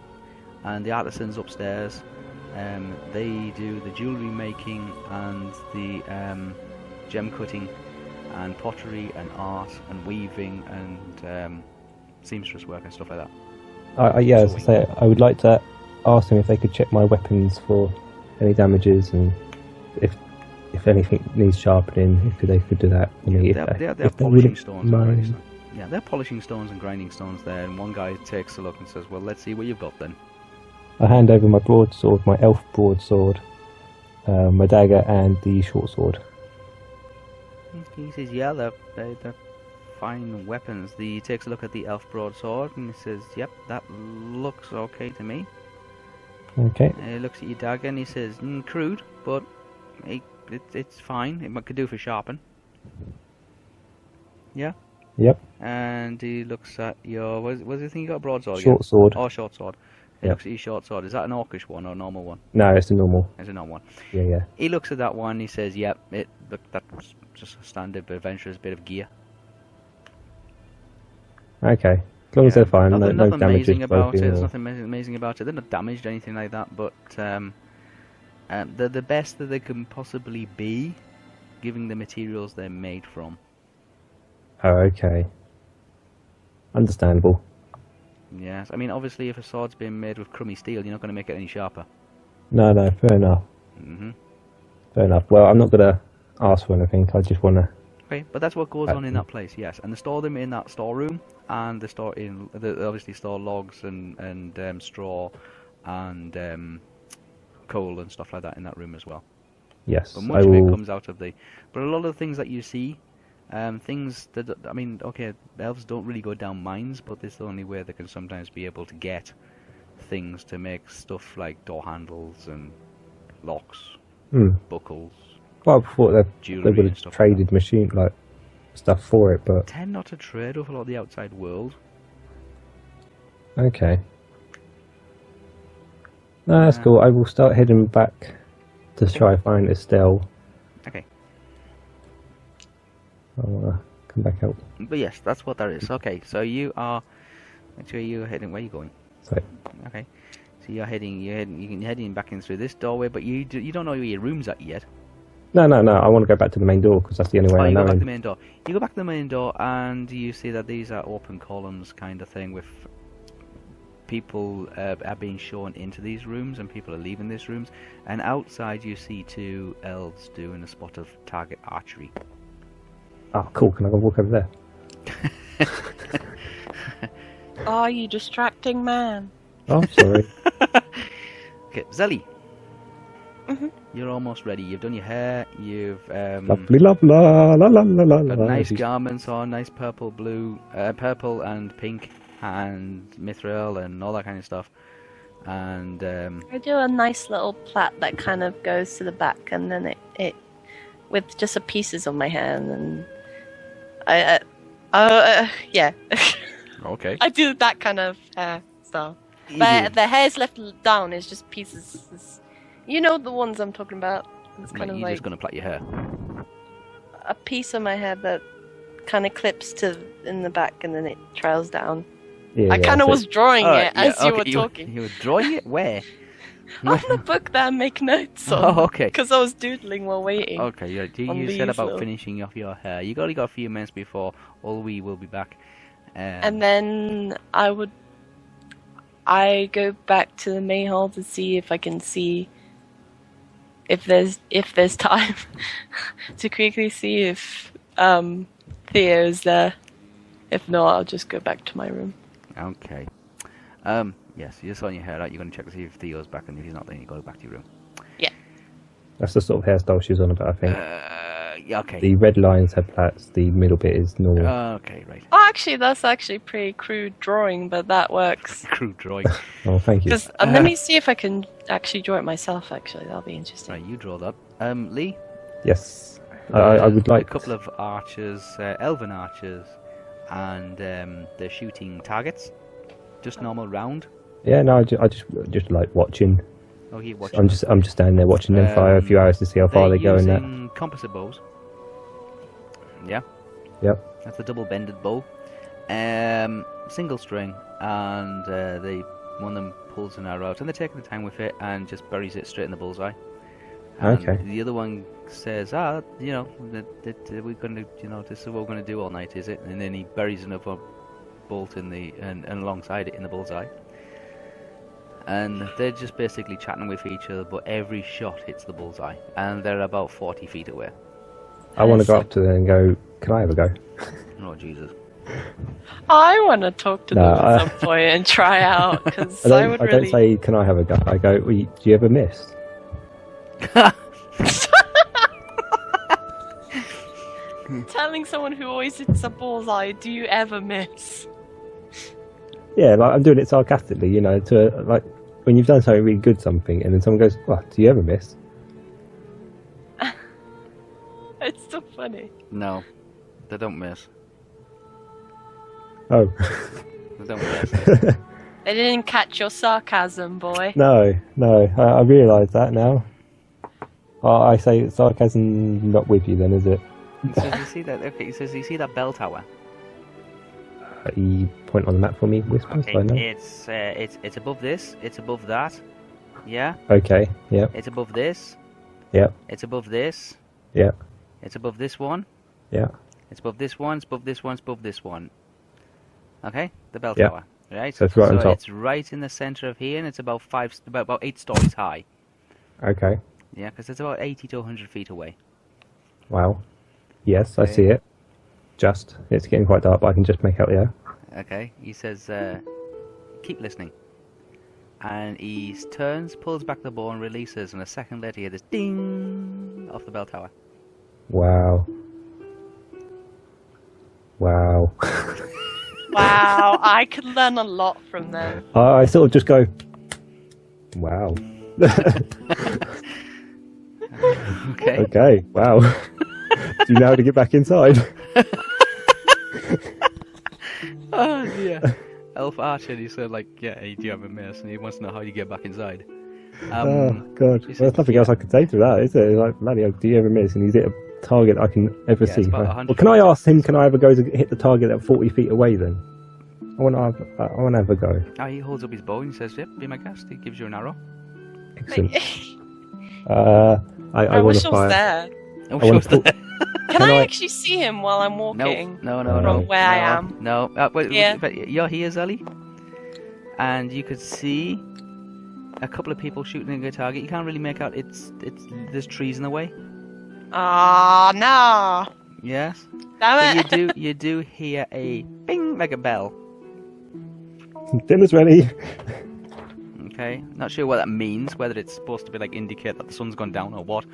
And the artisans upstairs, they do the jewellery making and the gem cutting and pottery and art and weaving and seamstress work and stuff like that. As I say, I would like to ask them if they could check my weapons for any damages, and if anything needs sharpening, if they could do that for me. They're polishing stones. Yeah, they're polishing stones and grinding stones there, and one guy takes a look and says, well, let's see what you've got then. I hand over my broadsword, my elf broadsword, my dagger, and the short sword. He says, yeah, they're fine weapons. He takes a look at the elf broadsword and he says, yep, that looks okay to me. Okay. He looks at your dagger and he says, crude, but it's fine. It could do for sharpen. Yeah? Yep. And he looks at your... What do you think you got a broadsword again? Short sword. Oh, short sword. He looks at your short sword. Is that an orcish one or a normal one? No, it's a normal. It's a normal one. Yeah. He looks at that one and he says, yep, that's just a standard but adventurous bit of gear. Okay. As long as they're fine, nothing no damages. Amazing about it. There's nothing amazing about it. They're not damaged or anything like that, but they're the best that they can possibly be, given the materials they're made from. Oh, okay. Understandable. Yes, I mean, obviously, if a sword's being made with crummy steel, you're not going to make it any sharper. No, fair enough. Fair enough. Well, I'm not going to ask for anything. I just want to... Okay, but that's what goes on in that place, yes. And they store them in that storeroom, and they obviously store logs and straw and coal and stuff like that in that room as well. Yes, but much of it comes out of the... But a lot of the things that you see, things that... I mean, okay, elves don't really go down mines, but this is the only way they can sometimes be able to get things to make stuff like door handles and locks, buckles. Well, I thought they would have traded machine like stuff for it, but tend not to trade with a lot of the outside world. Okay. No, that's cool. I will start heading back to try and find Estel. Okay. I'll come back out. But yes, that's what that is. Okay, so you are. Actually, you're heading. Where are you going? Sorry. Okay. So you're heading back in through this doorway, but you don't know where your room's at yet. No. I want to go back to the main door because that's the only way I know. You go back to the main door. You go back to the main door, and you see that these are open columns, kind of thing, with people are being shown into these rooms, and people are leaving these rooms. And outside, you see two elves doing a spot of target archery. Oh, cool! Can I go walk over there? Oh, you distracting man. Oh, sorry. Okay, Zellie. You're almost ready. You've done your hair. You've lovely, la la la la la. got nice garments on, nice purple, blue, purple and pink, and mithril and all that kind of stuff. And I do a nice little plait that kind of goes to the back, and then it with just the pieces on my hair, and then yeah. Okay. I do that kind of hair style. But the hair's left down is just pieces. You know the ones I'm talking about. It's kind of you're like just gonna plait your hair. a piece of my hair that kind of clips in the back, and then it trails down. Yeah, I kind of was drawing it as you were you talking. You were drawing it where? On the book that I make notes on. Oh, okay. Because I was doodling while waiting. Okay, yeah. You said about finishing off your hair. You only got a few minutes before Ulwi will be back. And then I go back to the main hall to see if I can see if there's time to quickly see if Theo's there. If not, I'll just go back to my room. Okay. Yes, you're sorting your hair out. You're going to check to see if Theo's back, and if he's not, then you go back to your room. Yeah. That's the sort of hairstyle she's on about, I think. Yeah, okay. The red lines have plaits, the middle bit is normal. Okay, right. Oh, actually, that's actually pretty crude drawing, but that works. Crude drawing. Oh, thank you. Let me see if I can actually draw it myself, actually. That'll be interesting. Right, you draw that. Lee? Yes. I would like... A couple of archers, elven archers, and they're shooting targets. Just normal round. Yeah, no, I just like watching. Oh, you're watching. I'm just standing there watching them fire a few hours to see how far they go in that. Using composite bows. Yeah. Yep. That's a double-bended bow. Single string, and one of them pulls an arrow out, and they're taking the time with it and just buries it straight in the bullseye. And okay. The other one says, that we're going to, this is what we're going to do all night, is it? And then he buries another bolt and alongside it in the bullseye. And they're just basically chatting with each other, but every shot hits the bullseye, and they're about 40 feet away. I want to go up to them and go, can I have a go? Oh, Jesus. I want to talk to them No, at some point and try out, because I would don't really... say, can I have a go? I go, well, do you ever miss? Telling someone who always hits a bullseye, do you ever miss? Yeah, like I'm doing it sarcastically, you know, to like when you've done something really good, something, and then someone goes, "Well, do you ever miss?" It's so funny. No, they don't miss. Oh, They don't miss. They didn't catch your sarcasm, boy. no, I realise that now. I say sarcasm not with you, then, is it? He says, you see that? Okay, he says, you see that bell tower? You point on the map for me, Wispa, Okay, so I know. it's above this. It's above that. Yeah. Okay, yep, It's above this. yep, It's above this. yep, It's above this one. yep. It's above this one. It's above this one. It's above this one. Okay, the bell Yeah. tower. Right. So it's right on top. It's right in the center of here, and it's about about 8 stories high. Okay, Yeah, because it's about 80 to 100 feet away. wow. Yes, I Okay. see it. It's getting quite dark, but I can just make out the air. Okay. He says, keep listening. And he turns, pulls back the bow, and releases. And a second later, you hear this ding off the bell tower. Wow. Wow. Wow, I could learn a lot from them. I sort of just go, wow. Okay. Okay, wow. Do you know how to get back inside? Oh dear. Elf Archer, he said, like, yeah, hey, do you have a miss? And he wants to know how you get back inside. Oh, God. he Well, said, there's nothing else I could say to that, is there? Like, bloody hell, do you ever miss? And he's hit a target I can ever Yeah, see. it's about Well, 100 can I feet. ask him, can I ever go to hit the target at 40 feet away then? I want to have a go. Oh, he holds up his bow and he says, yep, be my guest. He gives you an arrow. Excellent. I I want wish to I was fire. there. Oh, I wanna shows that. Can I- I actually see him while I'm walking? No, From where I am. No, wait, Yeah. but you're here, Zellie, and you could see a couple of people shooting at a target. You can't really make out. There's trees in the way. Ah, no. Yes, Damn but it. you do hear a bing like a bell. Dinner's ready. Okay, not sure what that means. Whether it's supposed to be like indicate that the sun's gone down or what,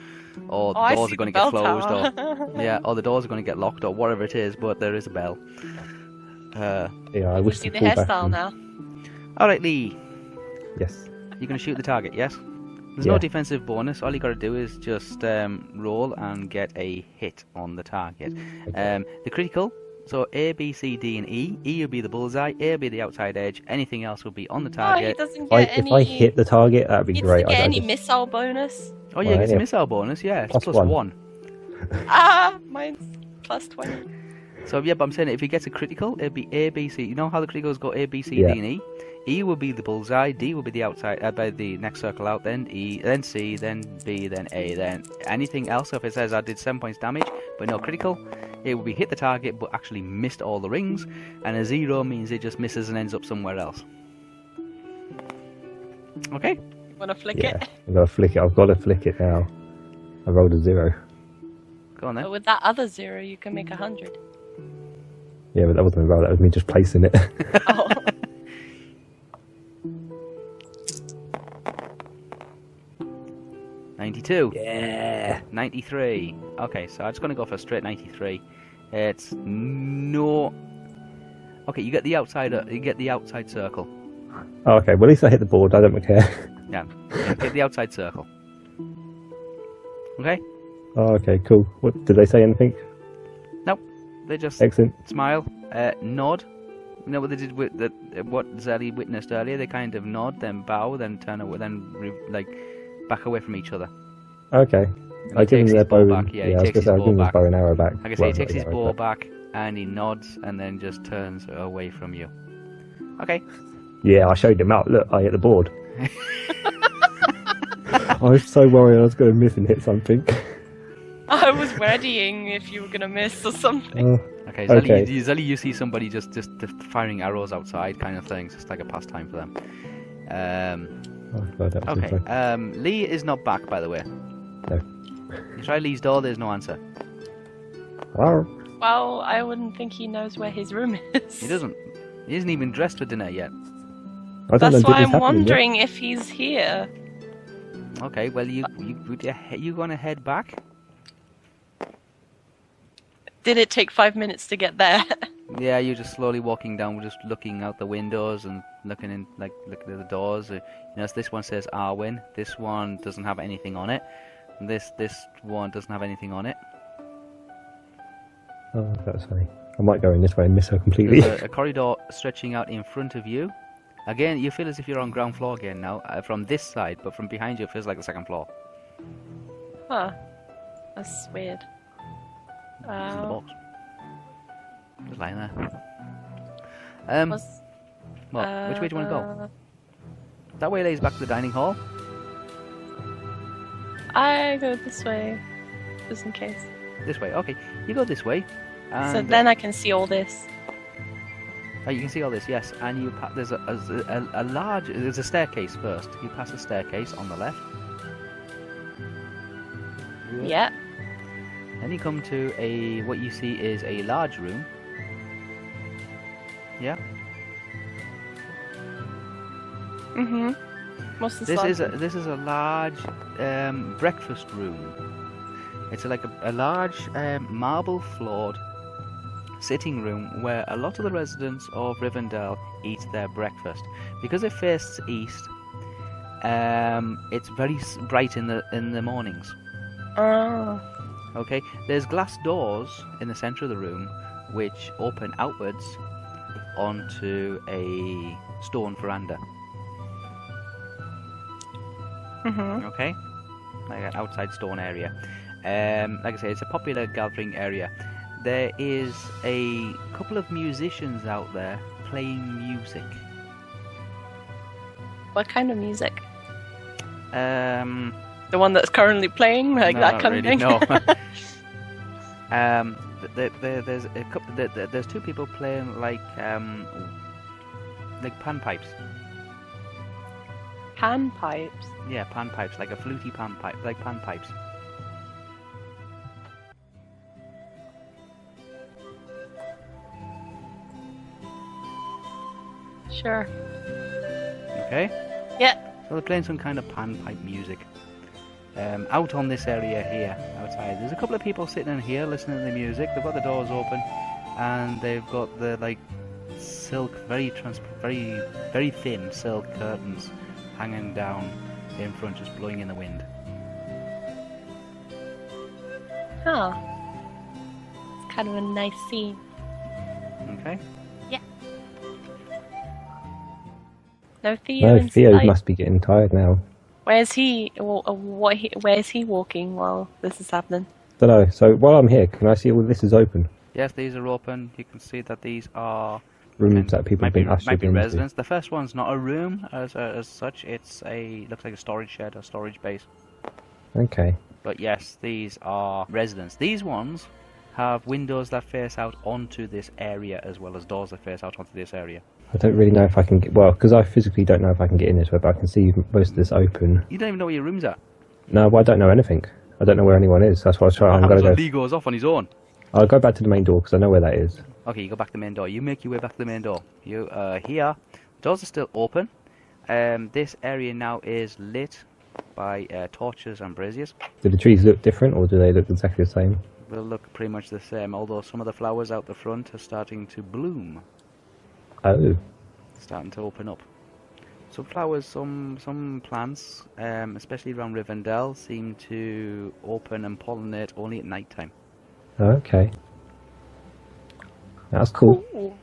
or the I doors see are going to the get bell closed, tower. or yeah, or the doors are going to get locked, or whatever it is. But there is a bell. Yeah, I wish See to the pull back. hairstyle now. All right, Lee. Yes. You're going to shoot the target, yes? There's Yeah. no defensive bonus. All you got to do is just roll and get a hit on the target. Okay. The critical, so A, B, C, D, and E. E will be the bullseye, A will be the outside edge. Anything else will be on the Oh, he target. doesn't If get any. I hit the target, that'd be He great. doesn't get I any just- missile bonus. Oh yeah, Well, it's a yeah. missile bonus, yeah. It's Plus plus one. 1. Ah, mine's plus 20. So yeah, but I'm saying if he gets a critical, it'd be A, B, C. You know how the criticals go A, B, C, Yeah. D, and E? E will be the bullseye, D will be the outside, by the next circle out, then E, then C, then B, then A, then anything else. So if it says I did 7 points damage, but no critical, it will be hit the target, but actually missed all the rings, and a 0 means it just misses and ends up somewhere else. Okay? Wanna flick Yeah, it? I've got to flick it. I've got to flick it now. I rolled a 0. Go on then. But with that other 0, you can make 100. Yeah, but that wasn't a roll. That was me just placing it. Oh. '92. Yeah. 93. Okay, so I'm just going to go for a straight 93. It's no... Okay, you get the outside circle. Oh, okay, well, at least I hit the board. I don't care. Yeah, get the outside circle. Okay? Oh, okay, cool. What did they say? Anything? They just Excellent. smile, nod. You know what they did with what Zellie witnessed earlier? They kind of nod, then bow, then turn away, then back away from each other. Okay. And I he give him takes their his bow bow. back. Yeah, I he was takes going to his say, I'll bow give him his back. bow and arrow back. Like I say, Well, he takes not his the bow arrow, but- back and he nods and then just turns away from you. Okay. Yeah, I showed him out. Look, I hit the board. I was so worried I was going to miss and hit something. I was readying if you were gonna miss or something. Okay, Okay. Zellie, you see somebody just firing arrows outside, kind of thing. It's just like a pastime for them. Oh god, that was Okay. info. Lee is not back, by the way. No. You try Lee's door. There's no answer. Oh. Well, I wouldn't think he knows where his room is. He doesn't. He isn't even dressed for dinner yet. I don't That's know, why dinner's I'm happening yet. wondering if he's here. Okay. Well, you gonna head back? Did it take 5 minutes to get there? Yeah, you're just slowly walking down, just looking out the windows and looking at the doors. You know, this one says Arwen. This one doesn't have anything on it. And this one doesn't have anything on it. Oh, that's funny. I might go in this way and miss her completely. There's a corridor stretching out in front of you. Again, you feel as if you're on ground floor again now, from this side, but from behind you it feels like the second floor. Huh. That's weird. It's in the box. Just lying there. What? Which way do you want to go? That way lays back to the dining hall. I go this way, just in case. This way. Okay, you go this way. And So then I can see all this. oh, you can see all this, yes. And you there's a large. There's a staircase first. You pass a staircase on the left. Yeah. Then you come to what you see is a large room. Yeah. Mhm. What's this? This is a large breakfast room. It's like a large marble floored sitting room where a lot of the residents of Rivendell eat their breakfast. Because it faces east, it's very bright in the mornings. Oh. Okay, there's glass doors in the centre of the room which open outwards onto a stone veranda. Mhm. Okay, like an outside stone area. Like I say, it's a popular gathering area. There is a couple of musicians out there playing music. What kind of music? Um, The one that's currently playing, like no, that not kind really, of thing. no. There's a couple. There's two people playing like panpipes. Panpipes. Yeah, panpipes, like a fluty panpipe, like panpipes. Sure. Okay. Yeah. So they're playing some kind of panpipe music. Out on this area here, outside. There's a couple of people sitting in here listening to the music. They've got the doors open, and they've got the silk, very thin silk curtains hanging down in front, just blowing in the wind. Huh. It's kind of a nice scene. Okay. Yeah. No Theo. No, in Theo sight. must be getting tired now. Where's he? Where's he walking while this is happening? Don't know. So while I'm here, can I see all this is open? Yes, these are open. You can see that these are Rooms that people might have been be ushered into. residents. The first one's not a room as such. It's looks like a storage shed, a storage base. Okay. But yes, these are residents. These ones have windows that face out onto this area as well as doors that face out onto this area. I don't really know if I can get... Well, because I physically don't know if I can get in this way, but I can see most of this open. You don't even know where your rooms are. No, well, I don't know anything. I don't know where anyone is. That's why I was trying. I'm What going happens to when go... Lee goes off on his own? I'll go back to the main door, because I know where that is. Okay, you go back to the main door. You make your way back to the main door. You here. Doors are still open. This area now is lit by torches and braziers. Do the trees look different, or do they look exactly the same? They'll look pretty much the same, although some of the flowers out the front are starting to bloom. Oh. Starting to open up. Some flowers, some plants, especially around Rivendell, seem to open and pollinate only at night time. Okay. That's cool. Ooh.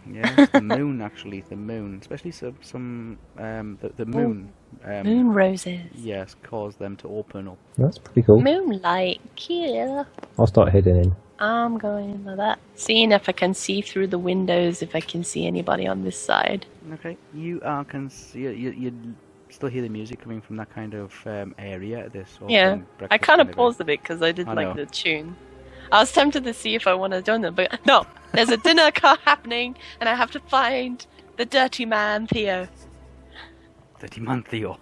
Yeah, it's the moon actually, the moon, especially the moon. Moon roses. Yes, cause them to open up. That's pretty cool. Moonlight. Cute. I'll start heading in. I'm going with that. Seeing if I can see through the windows, if I can see anybody on this side. Okay, you can see you still hear the music coming from that kind of area. This Yeah, open I breakfast kind of area. paused a bit because I did I like know. the tune. I was tempted to see if I want to join them, but no. There's a dinner happening, and I have to find the dirty man, Theo. Dirty man Theo.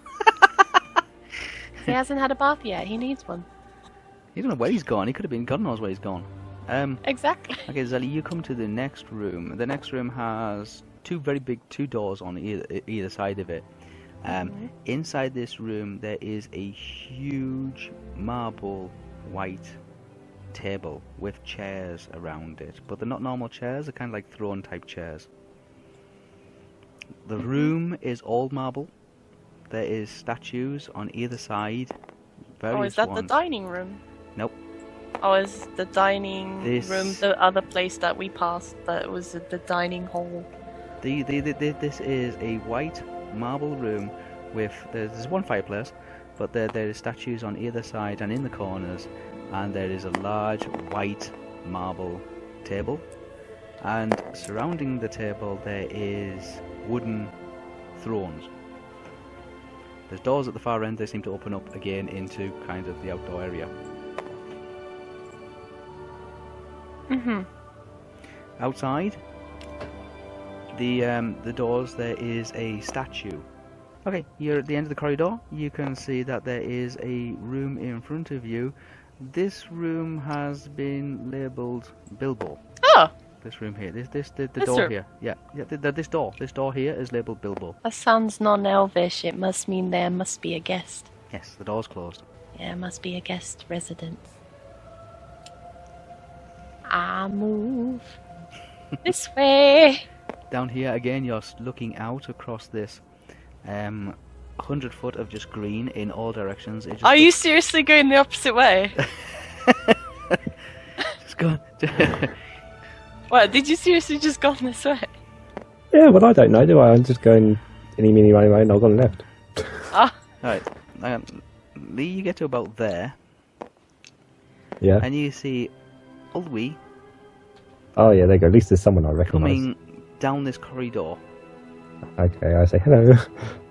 He hasn't had a bath yet. He needs one. You don't know where he's gone. He could have been. God knows where he's gone. Exactly. Okay, Zellie, you come to the next room. The next room has two very big doors on either side of it. Inside this room, there is a huge marble white table with chairs around it, but they're not normal chairs. They're kind of like throne type chairs. The room is all marble. There is statues on either side. Is that the dining room? Nope. Oh, is the dining room the other place that we passed that was the dining hall? This is a white marble room with there's one fireplace, but there is statues on either side and in the corners, and there is a large white marble table, and surrounding the table there is wooden thrones. There's doors at the far end. They seem to open up again into kind of the outdoor area. Outside the doors there is a statue. Okay, you're at the end of the corridor. You can see that there is a room in front of you. This room has been labelled Bilbo. Oh! This room here. The door here. Yeah. This door here is labelled Bilbo. That sounds non-elvish. It must mean there must be a guest. Yes, the door's closed. Yeah, it must be a guest residence. I move this way. Down here again, you're looking out across this 100 foot of just green in all directions. Are you seriously going the opposite way? Just go. What, did you seriously just go this way? Yeah, well, I don't know, do I? I'm just going any, mini, money, and I've gone left. Alright. Lee, you get to about there. Yeah. And you see Ulwi. Oh, yeah, there you go. At least there's someone I recognise. Coming down this corridor. Okay, I say hello.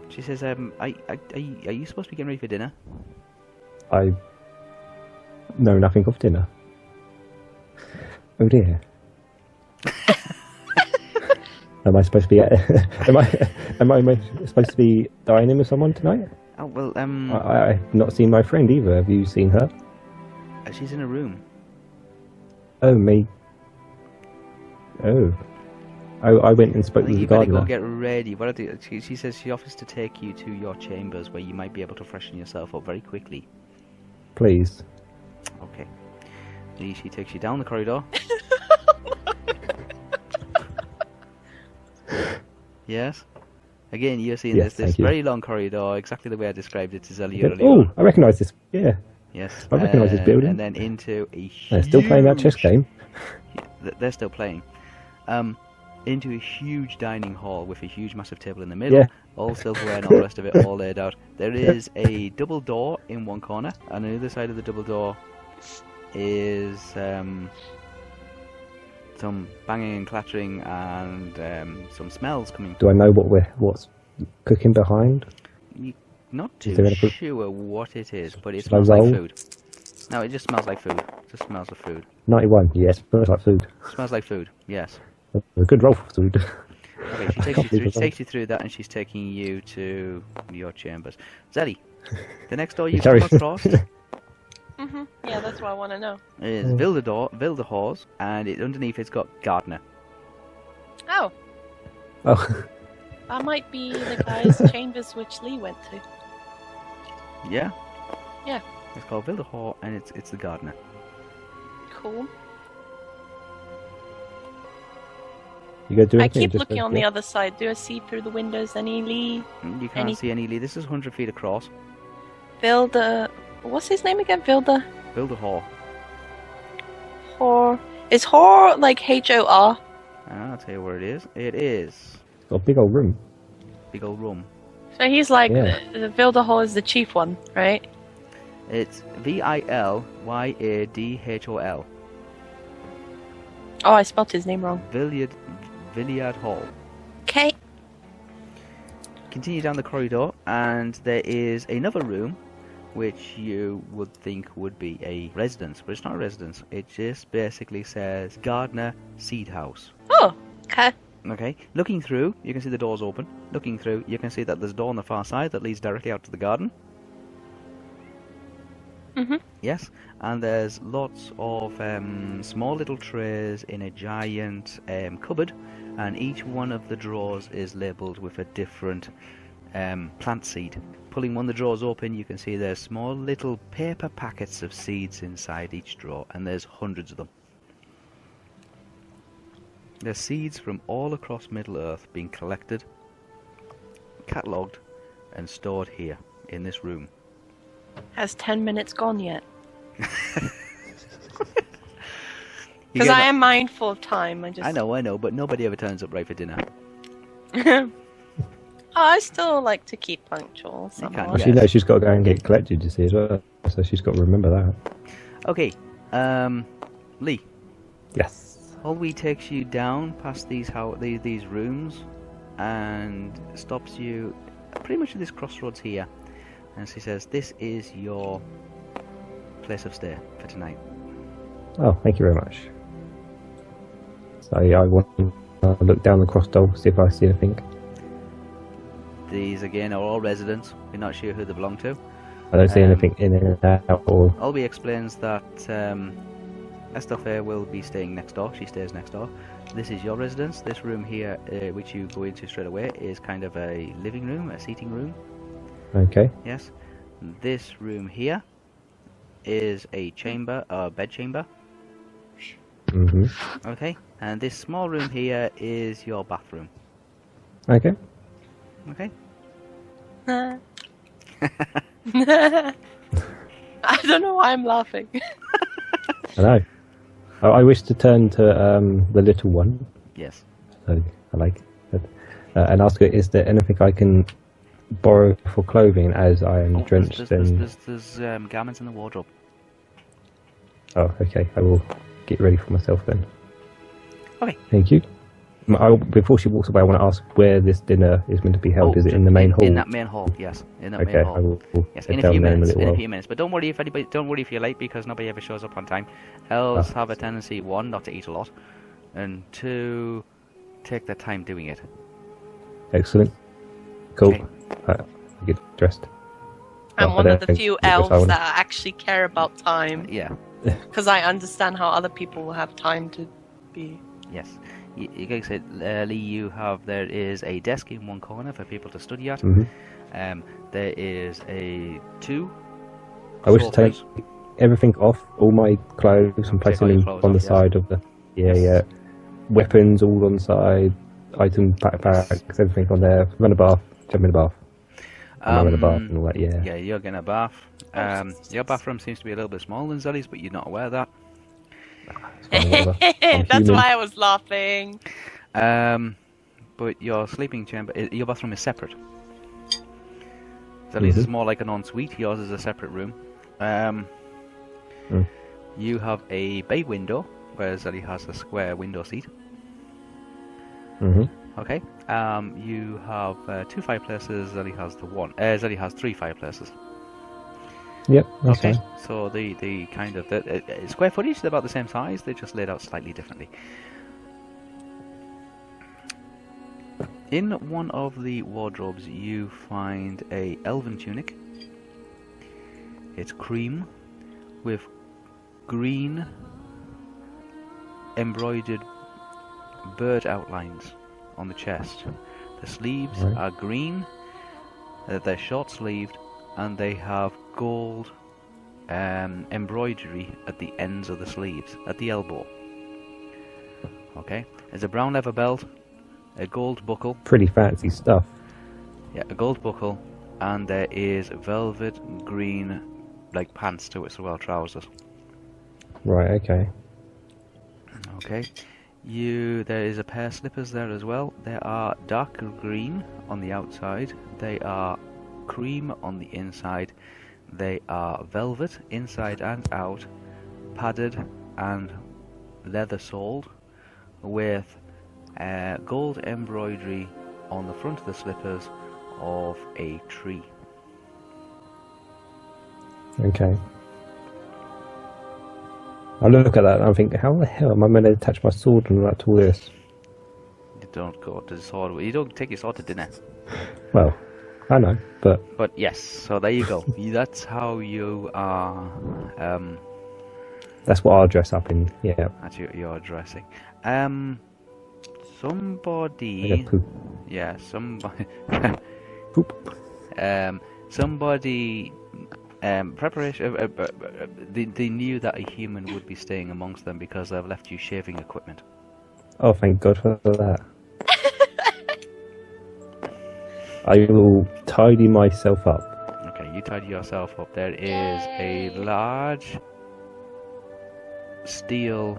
She says, are you supposed to be getting ready for dinner? I know nothing of dinner. Oh dear. Am I supposed to be? Am I supposed to be dining with someone tonight? Oh well, I've not seen my friend either. Have you seen her? She's in a room. Oh me. Oh, I went and spoke with the gardener. You better go get ready. What I do? She says she offers to take you to your chambers where you might be able to freshen yourself up very quickly. Please. Okay. She takes you down the corridor. Yes. Again, you're seeing this very long corridor, exactly the way I described it to Zellie earlier. Oh, I recognise this. Yeah. Yes. I recognise this building. And then into a huge... They're still playing that chess game. They're still playing. Into a huge dining hall with a huge massive table in the middle, all silverware and all the rest of it all laid out. There is a double door in one corner, and on the other side of the double door is some banging and clattering and some smells coming. Do I know what's cooking behind? You're not too sure what it is, but it Smells smells like old? food. No, it just smells like food. It just smells of food. 91, yes, smells like food. Smells like food, yes. A good roll for food. Okay, she takes you through that, and she's taking you to your chambers. Zellie, the next door you come across Yeah, that's what I want to know. is Vildahor's, and underneath it's got Gardener. Oh. Oh. That might be the guy's chambers which Lee went to. Yeah? Yeah. It's called Vildahor, and it's the Gardener. Cool. You go do I keep looking on the other side. Do I see through the windows any Lee? You can't see any Lee. This is 100 feet across. What's his name again? Vildahor. Hor. Is Hor like H-O-R? I'll tell you where it is. It is. It's got a big old room. Big old room. So he's like, the Vildahor is the chief one, right? It's Vilyadhol. Oh, I spelled his name wrong. Vilyadhol. Okay. Continue down the corridor, and there is another room, which you would think would be a residence, but it's not a residence. It just basically says Gardener Seed House. Oh, okay. Okay, looking through, you can see the doors open. Looking through, you can see that there's a door on the far side that leads directly out to the garden. Mm-hmm. Yes, and there's lots of small little trays in a giant cupboard, and each one of the drawers is labelled with a different plant seed. Pulling one of the drawers open, you can see there's small little paper packets of seeds inside each drawer, and there's hundreds of them. There's seeds from all across Middle-earth being collected, catalogued, and stored here, in this room. Has 10 minutes gone yet? You Because get I that- am mindful of time. I know, but nobody ever turns up right for dinner. I still like to keep punctual. You can, Somewhat. Well, yeah. she knows she's got to go and get collected, you see, as well. So she's got to remember that. Okay, Lee. Yes. Holby takes you down past these rooms and stops you pretty much at this crossroads here, and she says, "This is your place of stay for tonight." Oh, thank you very much. So yeah, I want to look down the corridor, see if I see anything. These again are all residents. We're not sure who they belong to. I don't see anything in and out or... Holby explains that Estel will be staying next door. She stays next door. This is your residence. This room here, which you go into straight away, is kind of a living room, a seating room. Okay. Yes. This room here is a chamber, a bed chamber. Mm-hmm. Okay. And this small room here is your bathroom. Okay. Okay. I don't know why I'm laughing. I know. I wish to turn to the little one. Yes. So I like it. And ask her, is there anything I can borrow for clothing as I am drenched in... There's garments in the wardrobe. Oh, okay. I will get ready for myself then. Okay. Thank you. Before she walks away, I want to ask where this dinner is meant to be held. Is it in the main hall? In that main hall, yes. In that Okay, main hall. I will Yes, head in a down few there in a minutes. little In a while. few minutes. But don't worry if you're late, because nobody ever shows up on time. Elves have a tendency, one, not to eat a lot, and two, take their time doing it. Excellent. Cool. Okay. I get dressed. I'm Well, I one don't of the think few it was elves on. that actually care about time. Yeah. Because I understand how other people will have time to be. Yes. You guys said, Lee, there is a desk in one corner for people to study at. Mhm. There is two I wish to take sofas. everything off, all my clothes, and place all them your clothes on the off, yes. side of the... Yeah. Weapons all on the side, items, backpacks, everything on there. Run a bath, jump in a bath. I'm in a bath and all that, yeah. Yeah, you're getting a bath. Your bathroom seems to be a little bit smaller than Zellie's, but you're not aware of that. It's fine, whatever. I'm That's human. why I was laughing. But your sleeping chamber, your bathroom is separate. Zellie's is more like an ensuite. Yours is a separate room. You have a bay window, where Zellie has a square window seat. Mhm. Okay. You have two fireplaces. Zellie has Zellie has three fireplaces. Yep, that's Okay. fine. So the kind of square footage, they're about the same size. They're just laid out slightly differently. In one of the wardrobes, you find a elven tunic. It's cream with green embroidered bird outlines on the chest. The sleeves Right. are green. They're short-sleeved, and they have gold embroidery at the ends of the sleeves, at the elbow. Okay, there's a brown leather belt, a gold buckle. Pretty fancy stuff. Yeah, a gold buckle, and there is velvet green, like pants to it, so well trousers. Right, okay. Okay, there is a pair of slippers there as well. They are dark green on the outside. They are cream on the inside. They are velvet inside and out, padded and leather soled, with gold embroidery on the front of the slippers of a tree. Okay. I look at that and I think, how the hell am I meant to attach my sword and all that to all this? don't go to the sword. You don't take your sword to dinner. Well, I know, but But yes, so there you go. That's how you are. that's what I'll dress up in. Yeah. That's your dressing. Like Somebody. a poop. Yeah, somebody. Poop. Somebody. Preparation. They knew that a human would be staying amongst them because they've left you shaving equipment. Oh, thank God for that. I will tidy myself up. Okay, you tidy yourself up. There is a large steel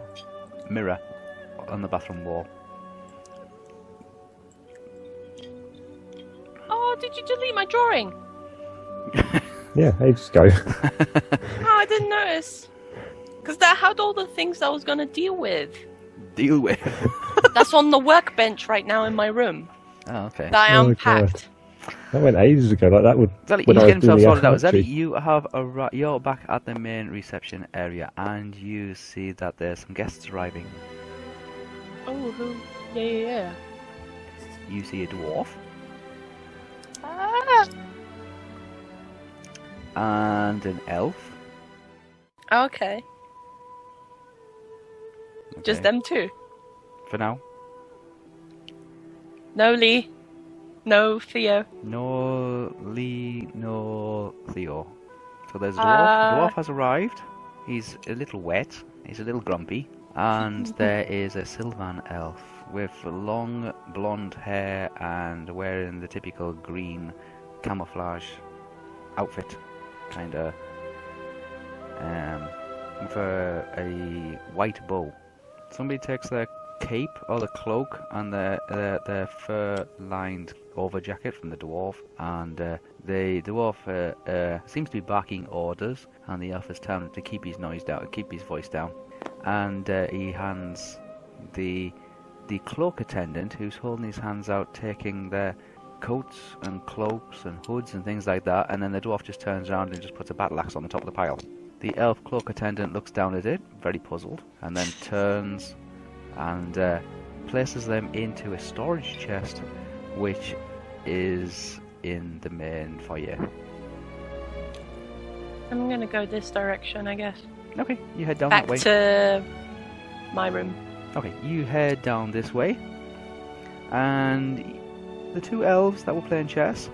mirror on the bathroom wall. Oh, did you delete my drawing? Yeah, ages ago. Oh, I didn't notice. Because that had all the things I was going to deal with. Deal with. That's on the workbench right now in my room. Oh, okay. That I Oh, unpacked. That went ages ago. Like that would. Zellie, when he's I was getting himself doing the sorted out. Zellie, archery. you have you're back at the main reception area, and you see that there's some guests arriving. Oh, who? Yeah. You see a dwarf Ah. and an elf. Okay. Just Okay, them two. for now. No Lee. No Theo. No Lee, no Theo. So there's a dwarf. The dwarf has arrived. He's a little wet. He's a little grumpy. And there is a Sylvan elf with long blonde hair and wearing the typical green camouflage outfit, kind of, with a white bow. Somebody takes their cape or the cloak and their fur-lined over jacket from the dwarf, and the dwarf seems to be barking orders, and the elf is telling him to keep his noise down, keep his voice down, and he hands the cloak attendant, who's holding his hands out, taking their coats and cloaks and hoods and things like that, and then the dwarf just turns around and just puts a battle axe on the top of the pile. The elf cloak attendant looks down at it, very puzzled, and then turns and places them into a storage chest, which is in the main foyer. I'm gonna go this direction, I guess. Okay, you head down Back that way. to my room. Okay, you head down this way, and the two elves that were playing chess